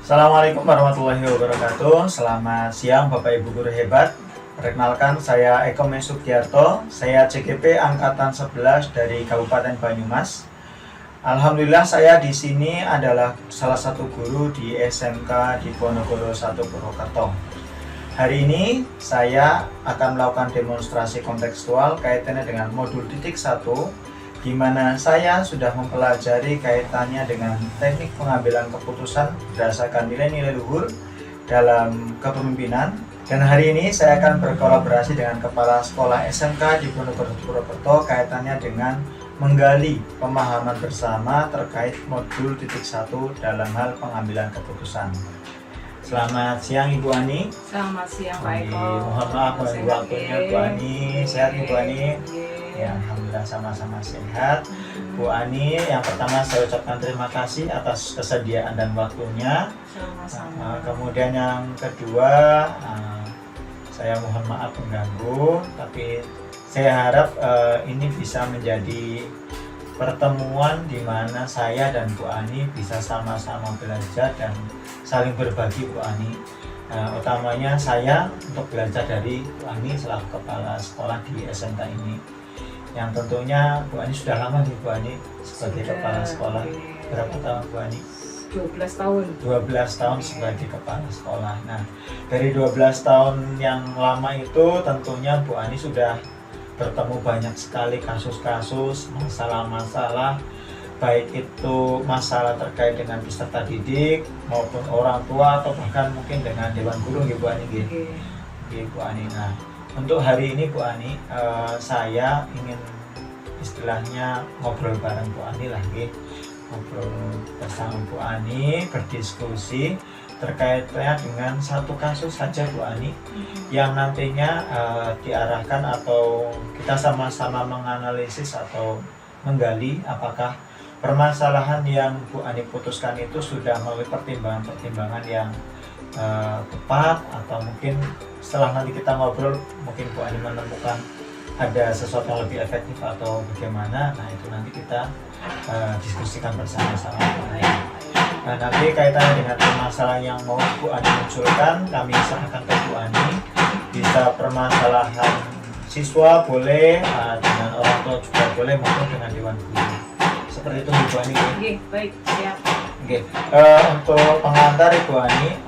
Assalamualaikum warahmatullahi wabarakatuh. Selamat siang Bapak Ibu guru hebat. Perkenalkan, saya Eko Mesugiyarto. Saya CGP angkatan 11 dari Kabupaten Banyumas. Alhamdulillah saya di sini adalah salah satu guru di SMK di Ponorogo 1 Purwokerto. Hari ini saya akan melakukan demonstrasi kontekstual kaitannya dengan modul titik 1, di mana saya sudah mempelajari kaitannya dengan teknik pengambilan keputusan berdasarkan nilai-nilai luhur dalam kepemimpinan. Dan hari ini saya akan berkolaborasi dengan Kepala Sekolah SMK di Ponorogo Purwokerto kaitannya dengan menggali pemahaman bersama terkait modul titik 1 dalam hal pengambilan keputusan. Selamat siang Ibu Ani. Selamat siang Pak Eko. Mohon maaf mengganggu waktunya Bu Ani. Sehat Ibu Ani? Ya, alhamdulillah sama-sama sehat. Bu Ani, yang pertama saya ucapkan terima kasih atas kesediaan dan waktunya. Sama-sama. Kemudian yang kedua, saya mohon maaf mengganggu, tapi saya harap ini bisa menjadi pertemuan di mana saya dan Bu Ani bisa sama-sama belajar dan saling berbagi Bu Ani. Utamanya saya untuk belajar dari Bu Ani selaku kepala sekolah di SMK ini. Yang tentunya Bu Ani sudah lama nih Bu Ani sebagai kepala sekolah. Berapa tahun Bu Ani? 12 tahun. 12 tahun sebagai kepala sekolah. Nah, dari 12 tahun yang lama itu tentunya Bu Ani sudah bertemu banyak sekali kasus-kasus, masalah-masalah, baik itu masalah terkait dengan peserta didik maupun orang tua atau bahkan mungkin dengan dewan guru Bu Ani. Bu Ani. Nah, untuk hari ini Bu Ani, saya ingin istilahnya ngobrol bareng Bu Ani lagi, ngobrol bersama Bu Ani, berdiskusi terkaitnya dengan satu kasus saja Bu Ani, yang nantinya diarahkan atau kita sama-sama menganalisis atau menggali apakah permasalahan yang Bu Ani putuskan itu sudah melalui pertimbangan-pertimbangan yang tepat, atau mungkin setelah nanti kita ngobrol mungkin Bu Ani menemukan ada sesuatu yang lebih efektif atau bagaimana. Nah, itu nanti kita diskusikan bersama-sama Bu Ani. Nah, nanti kaitannya dengan permasalahan yang mau Bu Ani munculkan, kami serahkan ke Bu Ani. Bisa permasalahan siswa boleh, dengan orang tua juga boleh, maupun dengan dewan guru. Seperti itu Bu Ani. Oke, baik, siap. Oke, untuk pengantar Ibu Ani,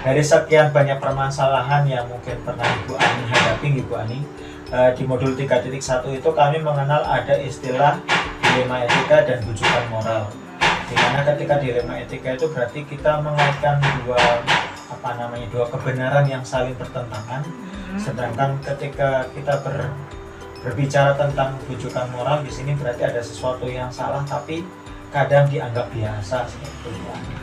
dari sekian banyak permasalahan yang mungkin pernah Ibu Ani hadapi Ibu Ani, di modul 3.1 itu kami mengenal ada istilah dilema etika dan rujukan moral. Dimana ketika dilema etika itu berarti kita mengaitkan dua kebenaran yang saling bertentangan. Sedangkan ketika kita berbicara tentang bujukan moral, di sini berarti ada sesuatu yang salah tapi kadang dianggap biasa seperti itu, Bu Ani.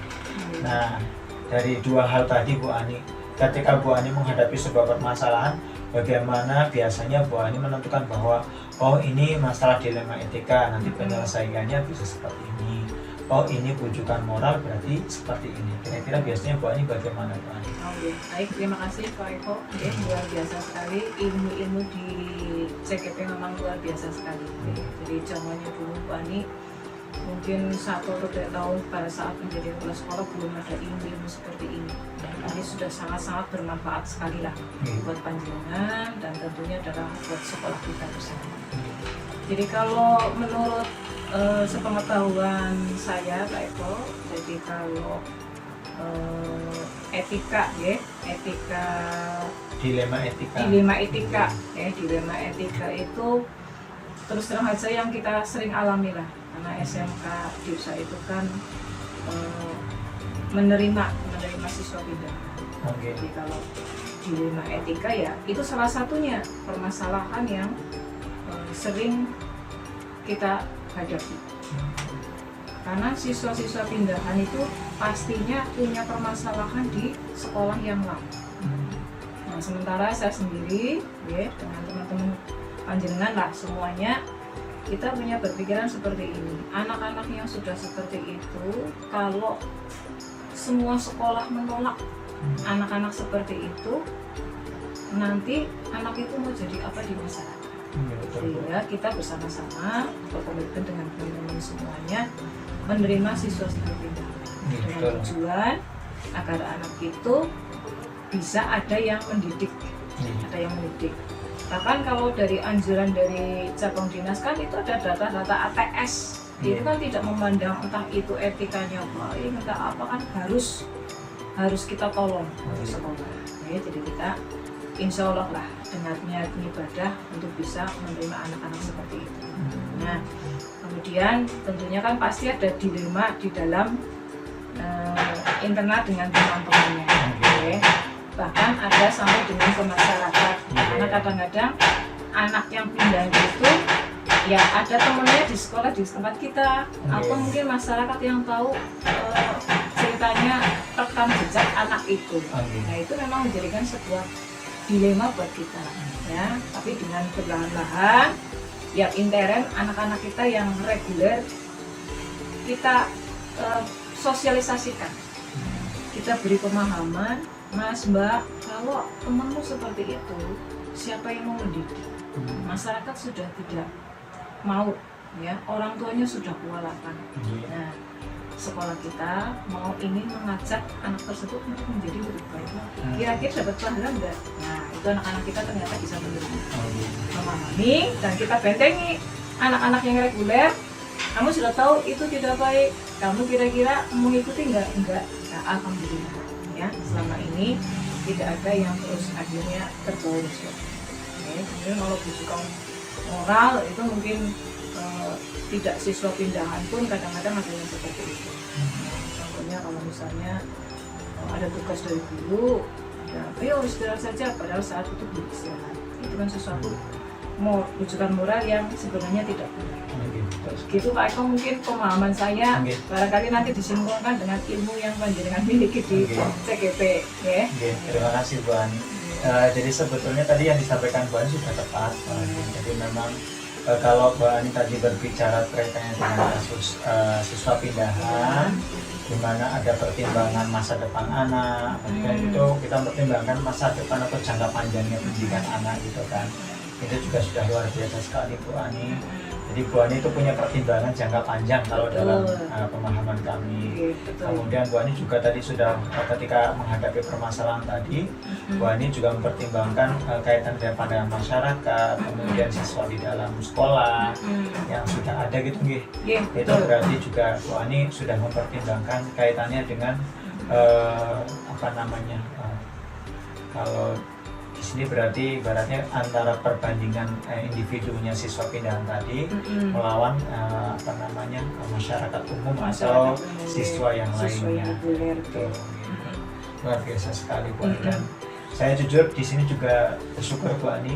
Nah, dari dua hal tadi, Bu Ani, ketika Bu Ani menghadapi sebuah permasalahan, bagaimana biasanya Bu Ani menentukan bahwa oh ini masalah dilema etika, nanti penyelesaiannya bisa seperti ini. Oh ini bujukan moral berarti seperti ini. Kira-kira biasanya Bu Ani bagaimana, Bu Ani? Oke, baik, terima kasih Pak Eko. Luar biasa sekali, ilmu-ilmu di CGP memang luar biasa sekali. Jadi zamannya dulu Bu Ani mungkin 1 atau 2 tahun pada saat menjadi kepala sekolah belum ada ilmu-ilmu seperti ini. Ini sudah sangat-sangat bermanfaat sekali lah buat panjenengan dan tentunya adalah buat sekolah kita bersama. Jadi kalau menurut sepengetahuan saya Pak Eko, jadi kalau etika Dilema etika itu terus terang aja yang kita sering alami lah, karena SMK Dipsa itu kan menerima siswa pindah. Jadi kalau dilema etika ya itu salah satunya permasalahan yang sering kita hadapi. Karena siswa-siswa pindahan itu pastinya punya permasalahan di sekolah yang lama. Nah, sementara saya sendiri ya, dengan teman-teman panjenengan lah semuanya, kita punya berpikiran seperti ini. Anak-anak yang sudah seperti itu, kalau semua sekolah menolak anak-anak seperti itu, nanti anak itu mau jadi apa di masyarakat? Sehingga kita bersama-sama berkomitmen dengan teman-teman semuanya menerima siswa-siswa pindah dengan tujuan agar anak itu bisa ada yang mendidik, Bahkan kalau dari anjuran dari cabang dinas kan itu ada data-data ATS, itu kan tidak memandang entah itu etikanya baik, entah apa kan harus kita tolong di sekolah. Jadi kita insya Allah lah dengan niat ibadah untuk bisa menerima anak-anak seperti itu. Nah, kemudian tentunya kan pasti ada dilema di dalam internal dengan teman-temannya. Bahkan ada sampai dengan ke masyarakat, karena kadang-kadang anak yang pindah itu ya ada temennya di sekolah di tempat kita, atau mungkin masyarakat yang tahu ceritanya rekam jejak anak itu. Nah itu memang menjadikan sebuah dilema buat kita ya, tapi dengan perlahan-lahan yang intern anak-anak kita yang reguler kita sosialisasikan, kita beri pemahaman, Mas Mbak, kalau temanmu seperti itu siapa yang mau mendidik? Masyarakat sudah tidak mau ya, orang tuanya sudah kewalahan. Nah, sekolah kita mau ingin mengajak anak tersebut untuk menjadi lebih baik. Kira-kira dapat pahala enggak? Nah, itu anak-anak kita ternyata bisa menerima, memahami, dan kita bentengi anak-anak yang reguler. Kamu sudah tahu itu tidak baik, kamu kira-kira mengikuti enggak? Nah, alhamdulillah ya, selama ini tidak ada yang terus akhirnya terbawa. Kemudian kalau bujukan moral itu mungkin tidak siswa pindahan pun kadang-kadang ada yang seperti itu. Contohnya kalau misalnya ada tugas dari guru, ya ayo istirahat saja, padahal saat itu belum istirahat. Itu kan sesuatu bujukan moral yang sebenarnya tidak benar. Gitu Pak Eko, mungkin pemahaman saya barangkali nanti disimpulkan dengan ilmu yang panjenengan miliki di CGP ya. Terima kasih Bu Ani. Jadi sebetulnya tadi yang disampaikan Bu Ani sudah tepat. Jadi memang kalau Bu Ani tadi berbicara kaitannya dengan kasus siswa pindahan, di mana ada pertimbangan masa depan anak, dan itu kita mempertimbangkan masa depan atau jangka panjangnya pendidikan anak gitu kan. Itu juga sudah luar biasa sekali Bu Ani. Jadi Bu Ani itu punya pertimbangan jangka panjang kalau dalam pemahaman kami. Kemudian Bu Ani juga tadi sudah ketika menghadapi permasalahan tadi, Bu Ani juga mempertimbangkan kaitan dengan pandangan masyarakat, kemudian siswa di dalam sekolah yang sudah ada gitu nggih. Itu berarti juga Bu Ani sudah mempertimbangkan kaitannya dengan kalau di sini berarti ibaratnya antara perbandingan individunya siswa pindahan tadi melawan apa namanya masyarakat umum atau siswa yang lainnya. Gitu. Luar biasa sekali Bu Ani. Dan saya jujur di sini juga bersyukur Bu Ani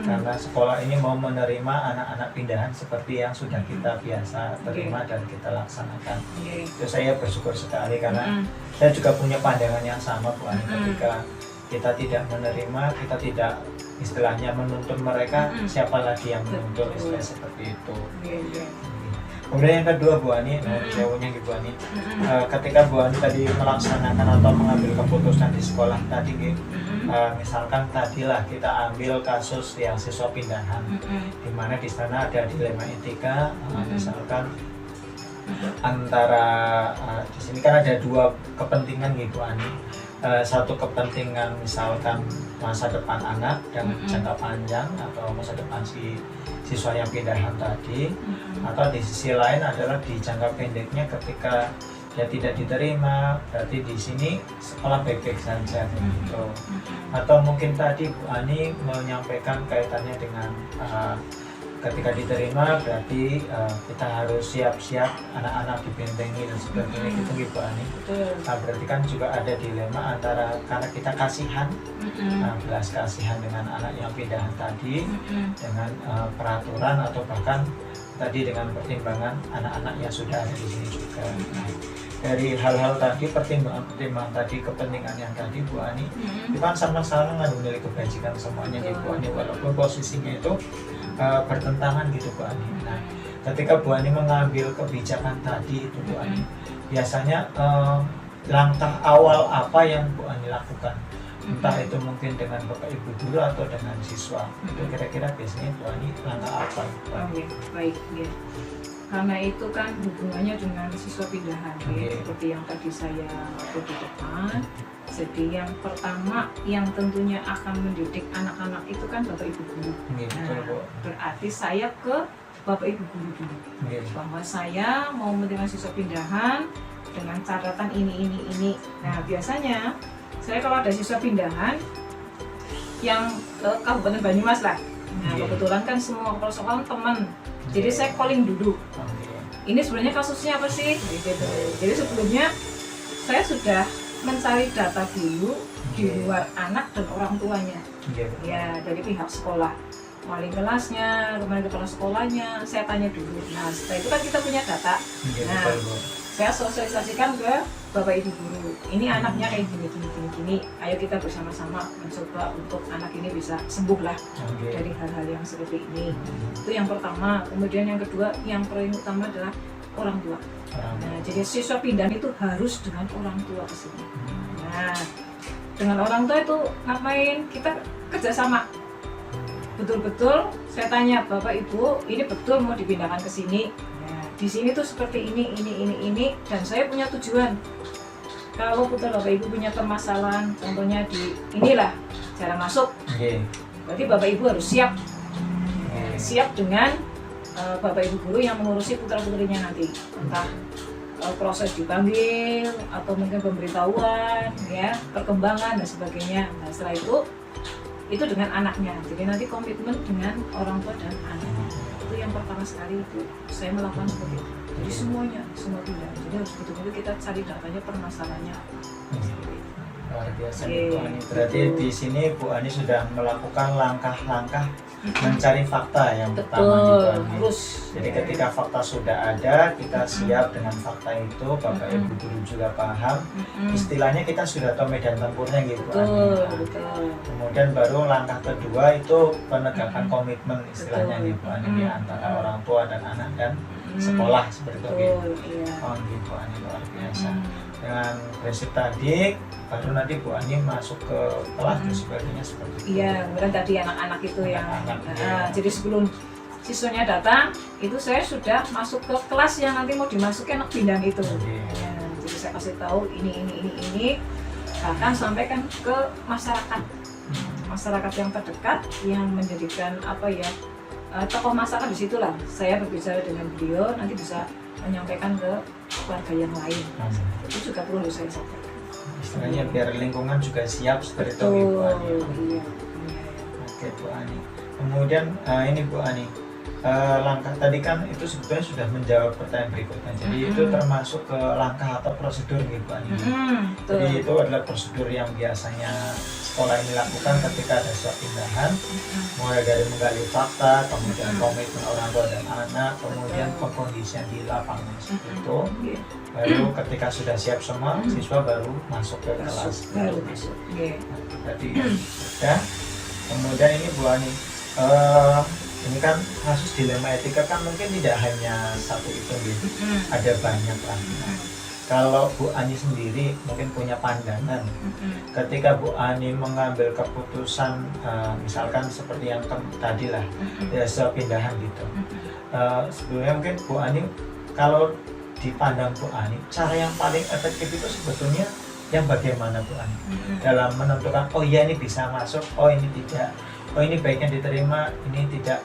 karena sekolah ini mau menerima anak-anak pindahan seperti yang sudah kita biasa terima dan kita laksanakan. Itu saya bersyukur sekali karena saya juga punya pandangan yang sama Bu Ani, ketika kita tidak menerima, kita tidak istilahnya menuntun mereka, siapa lagi yang menuntun, istilah seperti itu. Kemudian yang kedua Bu Ani, jauhnya Bu Ani, ketika Bu Ani tadi melaksanakan atau mengambil keputusan di sekolah tadi, misalkan tadilah kita ambil kasus yang siswa pindahan, di mana di sana ada dilema etika, misalkan antara di sini kan ada dua kepentingan Bu Ani. Satu kepentingan misalkan masa depan anak dan jangka panjang atau masa depan si siswa yang pindahan tadi, atau di sisi lain adalah di jangka pendeknya ketika dia tidak diterima, berarti di sini sekolah baik-baik saja gitu. Atau mungkin tadi Bu Ani menyampaikan kaitannya dengan ketika diterima berarti kita harus siap-siap, anak-anak dibentengi dan sebagainya gitu Bu Ani. Nah, berarti kan juga ada dilema antara karena kita kasihan, belas kasihan dengan anak yang pindahan tadi, dengan peraturan atau bahkan tadi dengan pertimbangan anak-anak yang sudah ada di sini juga. Dari hal-hal tadi, pertimbangan tadi, kepentingan yang tadi Bu Ani, itu kan sama-sama mengandung nilai kebajikan semuanya Bu Ani, walaupun posisinya itu bertentangan gitu Bu Ani. Nah, ketika Bu Ani mengambil kebijakan tadi itu Bu Ani, biasanya langkah awal apa yang Bu Ani lakukan? Entah itu mungkin dengan Bapak Ibu guru atau dengan siswa, itu kira-kira biasanya Bu Ani langkah apa? Baik, ya. Karena itu kan hubungannya dengan siswa pindahan, seperti yang tadi saya depan. Jadi yang pertama yang tentunya akan mendidik anak-anak itu kan Bapak Ibu guru. Nah, berarti saya ke Bapak Ibu guru dulu, bahwa saya mau menerima siswa pindahan dengan catatan ini. Nah, biasanya saya kalau ada siswa pindahan yang ke Kabupaten Banyumas lah, nah kebetulan kan semua kepala sekolah teman, jadi saya calling dulu. Ini sebenarnya kasusnya apa sih? Jadi sebelumnya saya sudah mencari data dulu di luar anak dan orang tuanya, ya dari pihak sekolah, wali kelasnya, kemudian kepala sekolahnya, saya tanya dulu. Nah setelah itu kan kita punya data. Nah saya sosialisasikan ke Bapak Ibu guru, ini anaknya kayak gini. Ayo kita bersama-sama mencoba untuk anak ini bisa sembuh lah dari hal-hal yang seperti ini. Itu yang pertama. Kemudian yang kedua, yang paling utama adalah orang tua. Nah, jadi siswa pindahan itu harus dengan orang tua ke sini. Nah, dengan orang tua itu ngapain? Kita kerjasama. Betul-betul saya tanya, Bapak Ibu, ini betul mau dipindahkan ke sini? Di sini tuh seperti ini, dan saya punya tujuan. Kalau betul Bapak Ibu punya permasalahan, contohnya di inilah jalan masuk, berarti Bapak Ibu harus siap dengan Bapak Ibu guru yang mengurusi putra-putrinya nanti, entah proses dipanggil atau mungkin pemberitahuan, ya perkembangan dan sebagainya. Nah setelah itu dengan anaknya, jadi nanti komitmen dengan orang tua dan anaknya. Itu yang pertama sekali itu saya melakukan seperti itu. Jadi semua pindah. Jadi harus betul-betul kita cari datanya, permasalahannya. Luar biasa Bu Ani. Berarti di sini Bu Ani sudah melakukan langkah-langkah mencari fakta yang pertama gitu. Jadi ketika fakta sudah ada, kita siap dengan fakta itu, Bapak Ibu guru juga paham. Istilahnya kita sudah tahu medan tempurnya gitu Bu Ani. Kemudian baru langkah kedua itu penegakan komitmen istilahnya gitu Bu Ani, antara orang tua dan anak dan sekolah seperti itu gitu. Gitu Bu Ani, luar biasa. Dengan prinsip tadi baru nanti Bu Ani masuk ke kelas dan sebagainya seperti itu. Iya, kemudian tadi anak-anak itu jadi sebelum siswanya datang itu saya sudah masuk ke kelas yang nanti mau dimasukin anak pindahan itu. Ya, jadi saya kasih tahu ini, bahkan sampaikan ke masyarakat yang terdekat yang menjadikan tokoh masyarakat di situlah. Saya berbicara dengan beliau, nanti bisa menyampaikan ke keluarga yang lain. Itu juga perlu saya sampaikan. Istilahnya biar lingkungan juga siap seperti itu Bu Ani. Oke Bu Ani. Kemudian ini Bu Ani, langkah tadi kan itu sebetulnya sudah menjawab pertanyaan berikutnya. Jadi itu termasuk ke langkah atau prosedur nih Bu Ani. Jadi itu adalah prosedur yang biasanya sekolah ini lakukan ketika ada suatu pindahan, mulai dari menggali fakta, kemudian komitmen orang tua dan anak, kemudian pengkondisian di lapangan seperti itu. Baru ketika sudah siap semua, siswa baru masuk ke kelas. Baru masuk. Jadi ya. Kemudian ini Bu Ani, ini kan kasus dilema etika kan mungkin tidak hanya satu itu gitu, ada banyak lah. Kalau Bu Ani sendiri mungkin punya pandangan, ketika Bu Ani mengambil keputusan, misalkan seperti yang tadi lah, ya sepindahan gitu. Sebelumnya mungkin Bu Ani, kalau dipandang Bu Ani, cara yang paling efektif itu sebetulnya yang bagaimana Bu Ani? Dalam menentukan, oh iya ini bisa masuk, oh ini tidak, oh ini baiknya diterima, ini tidak.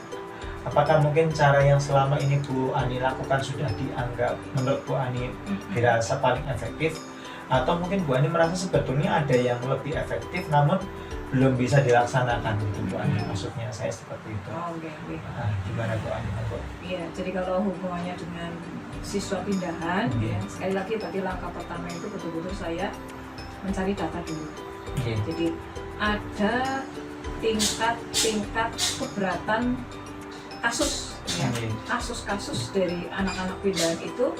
Apakah mungkin cara yang selama ini Bu Ani lakukan sudah dianggap menurut Bu Ani dirasa paling efektif, atau mungkin Bu Ani merasa sebetulnya ada yang lebih efektif namun belum bisa dilaksanakan gitu Bu Ani, maksudnya saya seperti itu. Nah, gimana Bu Ani? Iya, jadi kalau hubungannya dengan siswa pindahan, ya, sekali lagi tadi langkah pertama itu betul-betul saya mencari data dulu. Jadi ada tingkat keberatan kasus, ya. Kasus-kasus dari anak-anak pindahan itu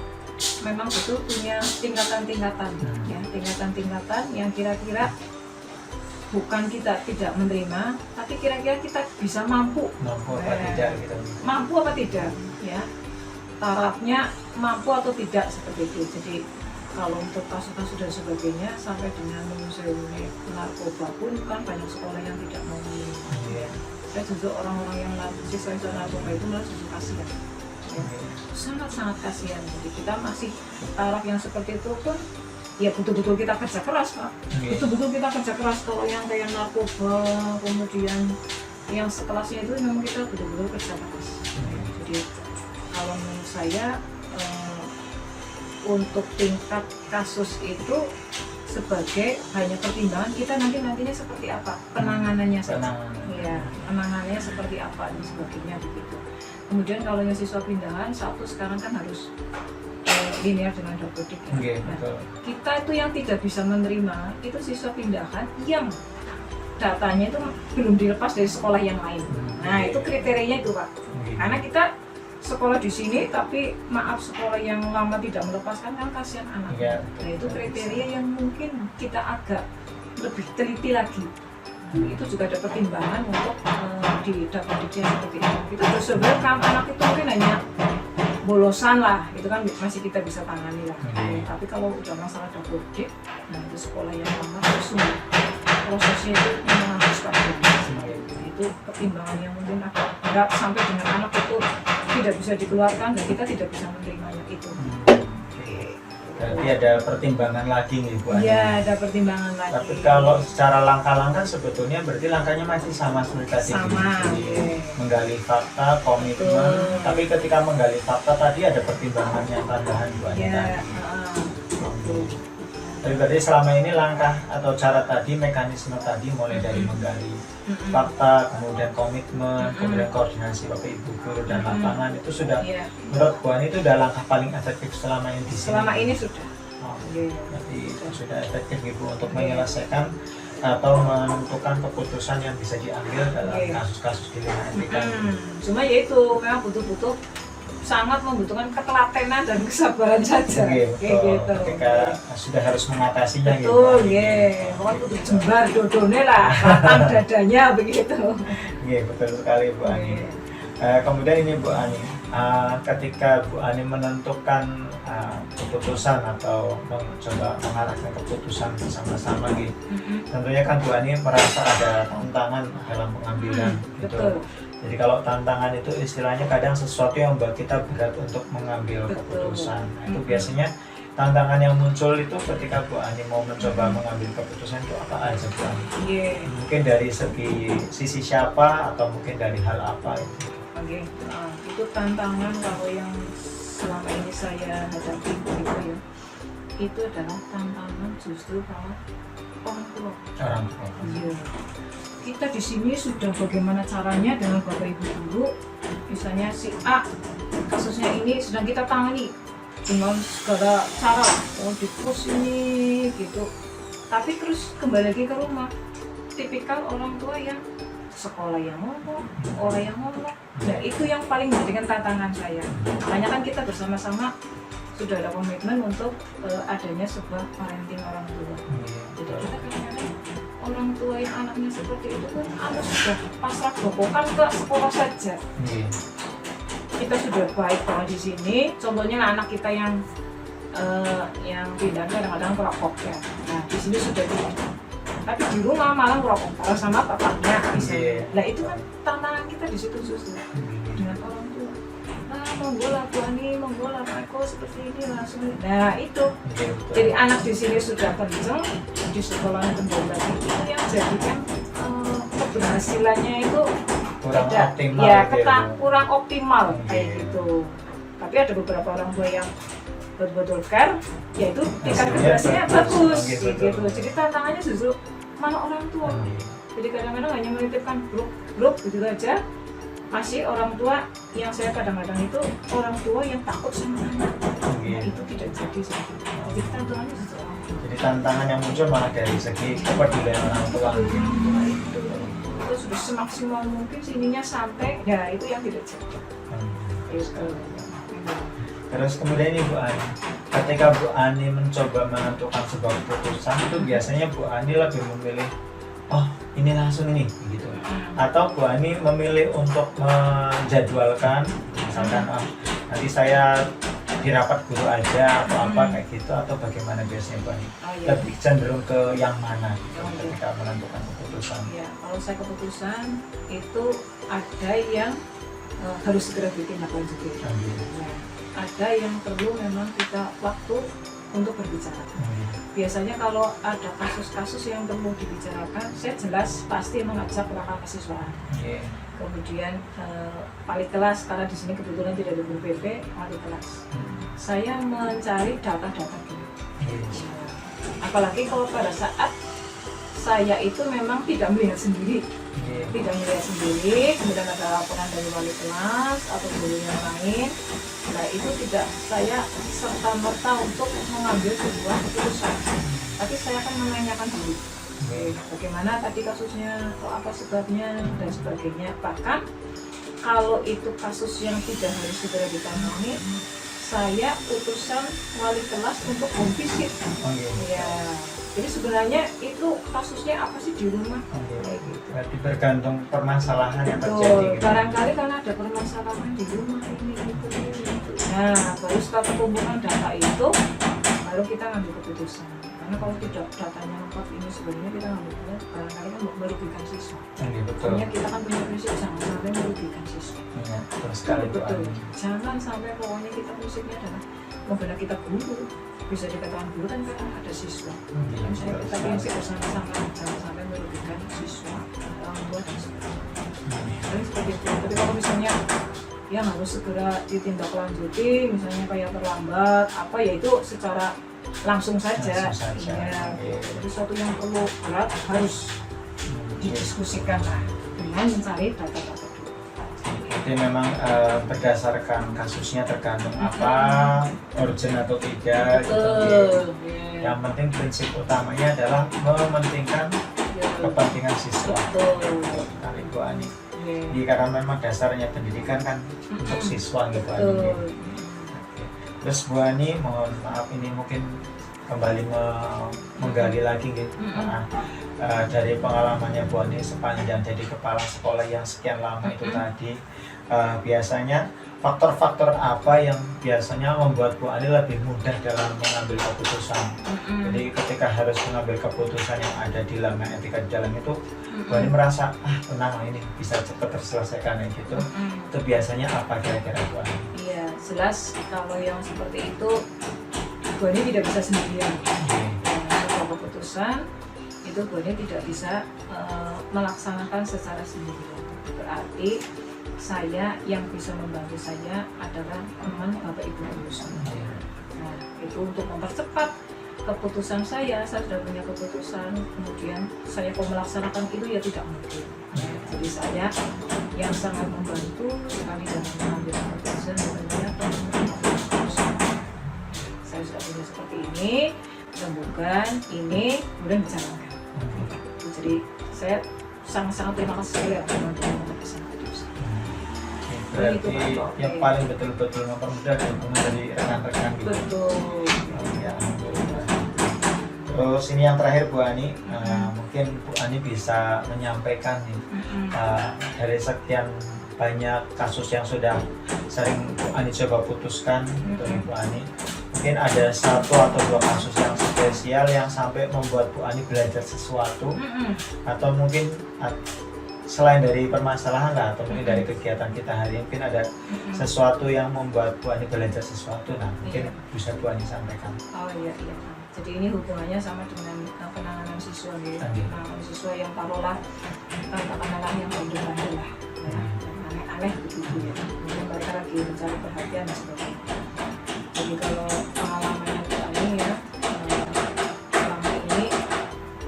memang betul punya tingkatan-tingkatan, ya, tingkatan-tingkatan yang kira-kira bukan kita tidak menerima, tapi kira-kira kita bisa mampu apa tidak gitu. Mampu apa tidak, ya, tarafnya mampu atau tidak seperti itu. Jadi kalau untuk kasus-kasus dan sebagainya sampai dengan menyusui narkoba pun kan banyak sekolah yang tidak mau menerima. Saya juga orang-orang yang siswa-siswa narkoba itu malah justru kasihan, ya. Sangat-sangat kasihan. Jadi kita masih taraf yang seperti itu pun ya betul-betul kita kerja keras Pak, betul-betul kita kerja keras. Kalau yang kayak narkoba kemudian yang sekelasnya itu memang kita betul-betul kerja keras. Jadi kalau menurut saya untuk tingkat kasus itu sebagai hanya pertimbangan kita nantinya seperti apa penanganannya saja, ya, penanganannya seperti apa dan sebagainya begitu. Kemudian kalau yang siswa pindahan satu sekarang kan harus linear dengan dapodik, ya. Nah, kita itu yang tidak bisa menerima itu siswa pindahan yang datanya itu belum dilepas dari sekolah yang lain. Nah itu kriterianya itu Pak, karena kita sekolah di sini tapi maaf sekolah yang lama tidak melepaskan kan kasihan anak. Nah itu kriteria yang mungkin kita agak lebih teliti lagi. Itu juga ada pertimbangan untuk di dapodiknya seperti itu. Kita bersebenarnya kan anak itu mungkin hanya bolosan lah, itu kan masih kita bisa tangani lah. Tapi kalau udah masalah dapodik, nah itu sekolah yang lama terus prosesnya itu memang harus panjang. Nah, itu pertimbangan yang mungkin agak berat sampai dengan anak itu tidak bisa dikeluarkan dan kita tidak bisa menerimanya itu. Berarti ada pertimbangan lagi nih Bu Ani. Iya, ada pertimbangan lagi. Tapi kalau secara langkah-langkah sebetulnya berarti langkahnya masih sama seperti tadi. Sama. Menggali fakta, komitmen. Tapi ketika menggali fakta tadi ada pertimbangannya tambahan Bu Ani. Iya. Tapi berarti selama ini langkah atau cara tadi, mekanisme tadi mulai dari menggali fakta, kemudian komitmen, kemudian koordinasi Bapak Ibu guru dan lapangan itu sudah menurut Bu Ani itu sudah langkah paling efektif selama ini di sini. Selama ini sudah. Berarti sudah efektif Ibu untuk menyelesaikan atau menentukan keputusan yang bisa diambil dalam kasus-kasus dilema etika. Cuma ya itu memang butuh sangat membutuhkan ketelatenan dan kesabaran saja. Kayak gitu. Ketika sudah harus mengatasinya betul, pokoknya butuh jembar dodone lah, lapang dadanya begitu. Betul sekali Bu Ani. Kemudian ini Bu Ani, ketika Bu Ani menentukan keputusan atau mencoba mengarahkan keputusan bersama-sama gitu, tentunya kan Bu Ani merasa ada tantangan dalam pengambilan gitu. Jadi kalau tantangan itu istilahnya kadang sesuatu yang membuat kita berat untuk mengambil keputusan. Nah, itu biasanya tantangan yang muncul itu ketika Bu Ani mau mencoba mengambil keputusan itu apa aja Bu Ani? Mungkin dari sisi siapa atau mungkin dari hal apa itu? Itu tantangan kalau yang selama ini saya hadapi itu ya, itu adalah tantangan justru kalau orang tua. Orang tua. Iya. Kita di sini sudah bagaimana caranya dengan Bapak Ibu guru, misalnya si A kasusnya ini sedang kita tangani dengan segala cara, dipus ini gitu. Tapi terus kembali lagi ke rumah, tipikal orang tua yang sekolah yang ngomong, orang yang ngomong. Nah itu yang paling menjadikan tantangan saya. Makanya kan kita bersama-sama sudah ada komitmen untuk adanya sebuah parenting orang tua. Jadi kita kadang-kadang orang tua yang anaknya seperti itu kan anak sudah pasrah bobokan ke sekolah saja. Kita sudah baik banget di sini. Contohnya anak kita yang pindah kadang-kadang merokok ya. Nah di sini sudah tidak. Tapi di rumah malah merokok kalau sama bapaknya misalnya. Nah itu kan tantangan kita di situ justru dengan orang tua. Nah monggo lah Bu Ani, monggo lah Pak Eko seperti ini langsung. Nah itu. Jadi anak di sini sudah kenceng, di sekolahnya kembali lagi. Itu yang jadikan keberhasilannya itu kurang tidak, optimal. Ya kurang optimal kayak gitu. Tapi ada beberapa orang tua yang betul-betul care, yaitu tingkat keberhasilannya bagus gitu. Jadi tantangannya justru malah orang tua. Jadi kadang-kadang hanya menitipkan grup gitu aja. Masih orang tua yang saya kadang-kadang itu orang tua yang takut sama anak. Nah, itu tidak jadi seperti itu. Jadi tantangannya justru orang tua. Jadi tantangan yang muncul malah dari segi kepedulian orang tua. Itu sudah semaksimal mungkin sininya sampai, ya itu yang tidak jadi. Itu. Terus kemudian ini Bu Ani, ketika Bu Ani mencoba menentukan sebuah keputusan itu biasanya Bu Ani lebih memilih, oh ini langsung ini gitu, atau Bu Ani memilih untuk menjadwalkan, misalkan nanti saya di rapat guru aja atau apa kayak gitu, atau bagaimana biasanya Bu Ani? Lebih cenderung ke yang mana gitu, ketika menentukan keputusan? Ya, kalau saya keputusan itu ada yang harus segera ditindaklanjuti. Nah, ada yang perlu memang kita waktu untuk berbicara. Biasanya kalau ada kasus-kasus yang perlu dibicarakan, saya jelas pasti mengajak rekan mahasiswa. Kemudian wali kelas, karena di sini kebetulan tidak ada guru PP, wali kelas. Saya mencari data-data dulu. Apalagi kalau pada saat saya itu memang tidak melihat sendiri. Kemudian ada laporan dari wali kelas atau guru yang lain. Nah itu tidak saya serta-merta untuk mengambil sebuah keputusan, tapi saya akan menanyakan dulu bagaimana tadi kasusnya, atau apa sebabnya dan sebagainya. Bahkan kalau itu kasus yang tidak harus segera ditangani, saya utusan wali kelas untuk home visit. Ya, jadi sebenarnya itu kasusnya apa sih di rumah? Kayak gitu. Berarti bergantung permasalahan yang Betul. terjadi. Gitu. Barangkali karena ada permasalahan di rumah ini. Nah, baru setelah kumpulkan data itu, baru kita ngambil keputusan. Karena kalau tidak datanya lengkap ini sebenarnya kita ngambil keputusan, barangkali kan merugikan siswa. Betul. Makanya kita kan punya prinsip jangan sampai merugikan siswa. Ya, terus sekali betul. Jangan sampai pokoknya kita prinsipnya adalah membela kita guru. Bisa dikatakan guru kan karena ada siswa. Misalnya kita prinsip bersama-sama jangan sampai merugikan siswa, orang tua dan sebagainya. Jadi seperti itu. Tapi kalau misalnya yang harus segera ditindaklanjuti, misalnya kayak terlambat, apa ya itu secara langsung saja. Ya, jadi sesuatu yang perlu berat harus didiskusikan lah dengan mencari data-data dulu. Jadi memang berdasarkan kasusnya tergantung apa urgent atau tidak. Gitu. Yang penting prinsip utamanya adalah mementingkan kepentingan siswa. Kali Bu Ani. Jadi karena memang dasarnya pendidikan kan untuk siswa gitu. Terus Bu Ani, mohon maaf ini mungkin kembali menggali lagi gitu. Dari pengalamannya Bu Ani sepanjang jadi kepala sekolah yang sekian lama itu tadi, biasanya faktor-faktor apa yang biasanya membuat Bu Ani lebih mudah dalam mengambil keputusan? Jadi ketika harus mengambil keputusan yang ada di dalam etika di dalam itu, Bu Ani merasa tenang ini bisa cepat terselesaikan gitu. Itu biasanya apa kira-kira Bu Ani? Iya, jelas kalau yang seperti itu Bu Ani tidak bisa sendirian. Sebuah keputusan itu Bu Ani tidak bisa melaksanakan secara sendirian. Berarti saya yang bisa membantu saya adalah teman Bapak Ibu guru semua. Nah, itu untuk mempercepat keputusan saya sudah punya keputusan, kemudian saya mau melaksanakan itu ya tidak mungkin. Jadi saya yang sangat membantu sekali dalam mengambil keputusan sebenarnya saya sudah punya seperti ini, rembukan ini, kemudian dijalankan. Jadi saya sangat-sangat terima kasih sekali ya teman-teman keputusan. Berarti yang paling betul-betul mempermudah adalah dukungan dari rekan-rekan gitu. Betul. Ya, alhamdulillah. Terus ini yang terakhir Bu Ani, mungkin Bu Ani bisa menyampaikan nih dari sekian banyak kasus yang sudah sering Bu Ani coba putuskan untuk Bu Ani, mungkin ada satu atau dua kasus yang spesial yang sampai membuat Bu Ani belajar sesuatu, atau mungkin selain dari permasalahan lah, atau mungkin dari kegiatan kita hari ini, mungkin ada sesuatu yang membuat Bu Ani belajar sesuatu, nah mungkin bisa Bu Ani sampaikan. Oh iya. Jadi ini hubungannya sama dengan penanganan siswa ya. Penanganan siswa yang taruhlah katakanlah yang bandel-bandel lah, yang aneh-aneh begitu ya. Mungkin mereka lagi mencari perhatian dan sebagainya. Jadi kalau pengalamannya Bu Ani ya, selama ini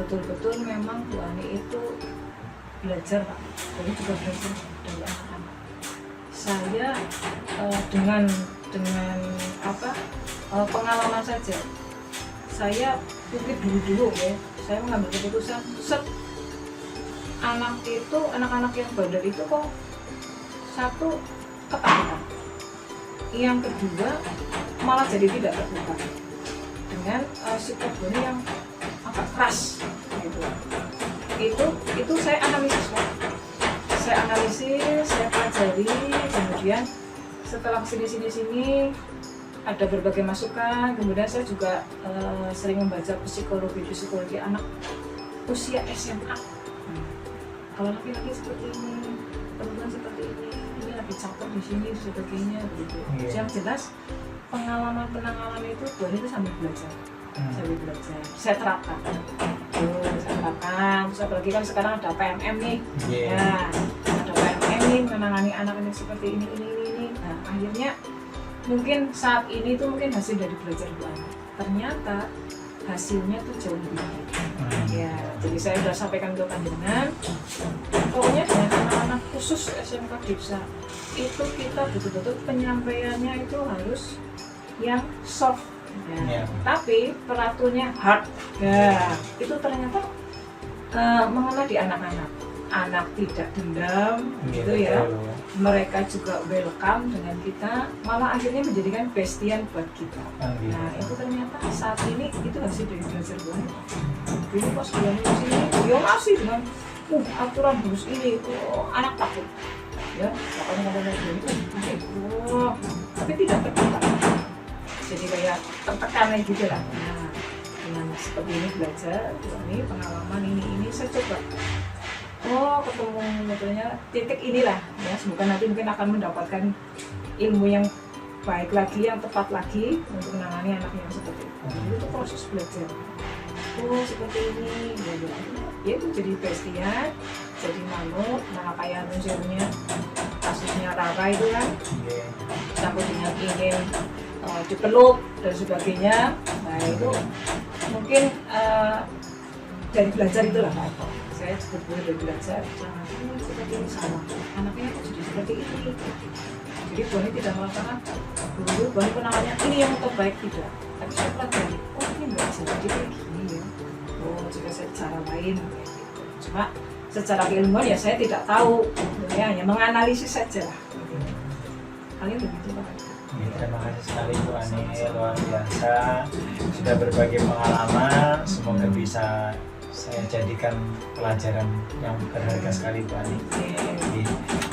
betul-betul memang Bu Ani itu belajar Pak. Jadi juga belajar dari anak-anak. Saya dengan pengalaman saja. Saya mungkin dulu ya, saya mengambil keputusan anak-anak yang bandel itu kok satu ketakutan, yang kedua malah jadi tidak terbuka dengan sikap Boni yang agak keras gitu. Itu saya analisis Pak. Saya pelajari, kemudian setelah sini ada berbagai masukan, kemudian saya juga sering membaca psikologi anak usia SMA. Kalau laki-laki seperti ini, perempuan seperti ini lagi cakep di sini, sebagainya begitu. Yang jelas pengalaman penanganan itu Boni itu sambil belajar. Saya terapkan. Terus apalagi kan sekarang ada PMM nih, ya ada PMM nih menangani anak ini seperti ini. Nah akhirnya mungkin saat ini tuh mungkin hasil dari belajar Bu Ani. Ternyata hasilnya tuh jauh lebih baik. Ya, jadi saya sudah sampaikan ke panjenengan. Pokoknya dengan anak-anak khusus SMK Dipsa itu kita betul-betul penyampaiannya itu harus yang soft. Ya. Tapi peraturnya hard. Ya, itu ternyata mengena di anak-anak. Anak tidak dendam, gitu ya. Mereka juga welcome dengan kita, malah akhirnya menjadikan bestian buat kita. Nah itu ternyata saat ini itu hasil dari belajar Bu Ani. Dulu pas bulan sini, ya masih dengan aturan burus ini, anak takut. Ya, makanya kadang-kadang itu, tapi tidak terbuka. Jadi kayak tertekan gitu lah. Nah, dengan seperti ini belajar, ini pengalaman ini saya coba. Ketemu betulnya titik inilah ya, semoga nanti mungkin akan mendapatkan ilmu yang baik lagi, yang tepat lagi untuk menangani anak yang seperti itu. Jadi itu proses belajar. Seperti ini ya itu jadi bestian, jadi manut. Nah kayak munculnya kasusnya Rara itu kan sampai dengan ingin dipeluk dan sebagainya. Nah itu mungkin dari belajar itulah Pak. Saya juga boleh belajar, jangan seperti ini sama anaknya jadi seperti ini. Jadi Boni tidak melakukan dulu Boni penanganannya ini yang terbaik tidak, tapi saya pelajari ini nggak bisa jadi kayak gini ya. Jika saya cara lain cuma secara keilmuan ya saya tidak tahu, ya hanya menganalisis saja lah. Kalian begitu Pak. Terima kasih sekali Bu Ani, luar biasa sudah berbagi pengalaman, semoga bisa saya jadikan pelajaran yang berharga sekali Bu Ani.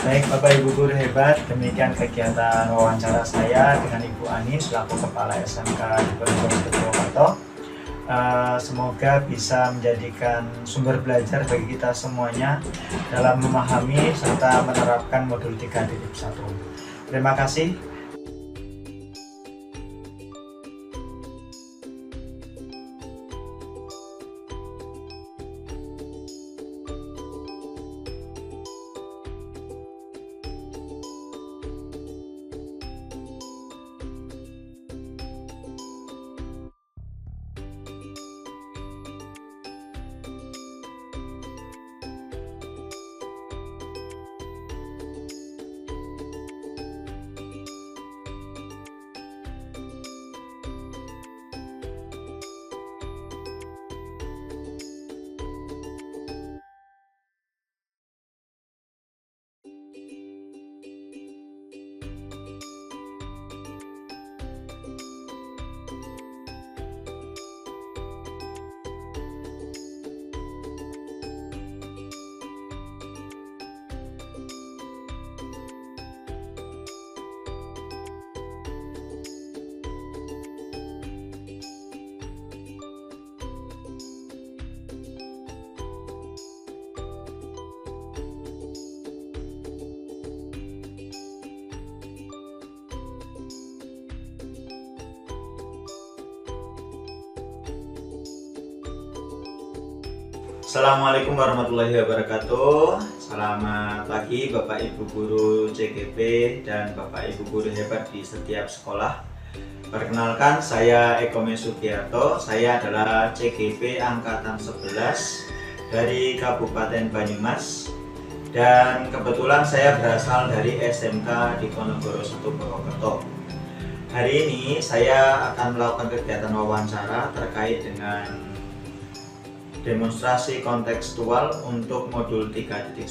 Baik Bapak Ibu guru hebat, demikian kegiatan wawancara saya dengan Ibu Ani selaku Kepala SMK di Purwokerto. Semoga bisa menjadikan sumber belajar bagi kita semuanya dalam memahami serta menerapkan modul 3.1. Terima kasih. Assalamualaikum warahmatullahi wabarakatuh. Selamat pagi Bapak Ibu Guru CGP dan Bapak Ibu Guru hebat di setiap sekolah. Perkenalkan, saya Eko Mesugiarto. Saya adalah CGP Angkatan 11 dari Kabupaten Banyumas. Dan kebetulan saya berasal dari SMK Diponegoro 1 Purwokerto. Hari ini saya akan melakukan kegiatan wawancara terkait dengan demonstrasi kontekstual untuk modul 3.1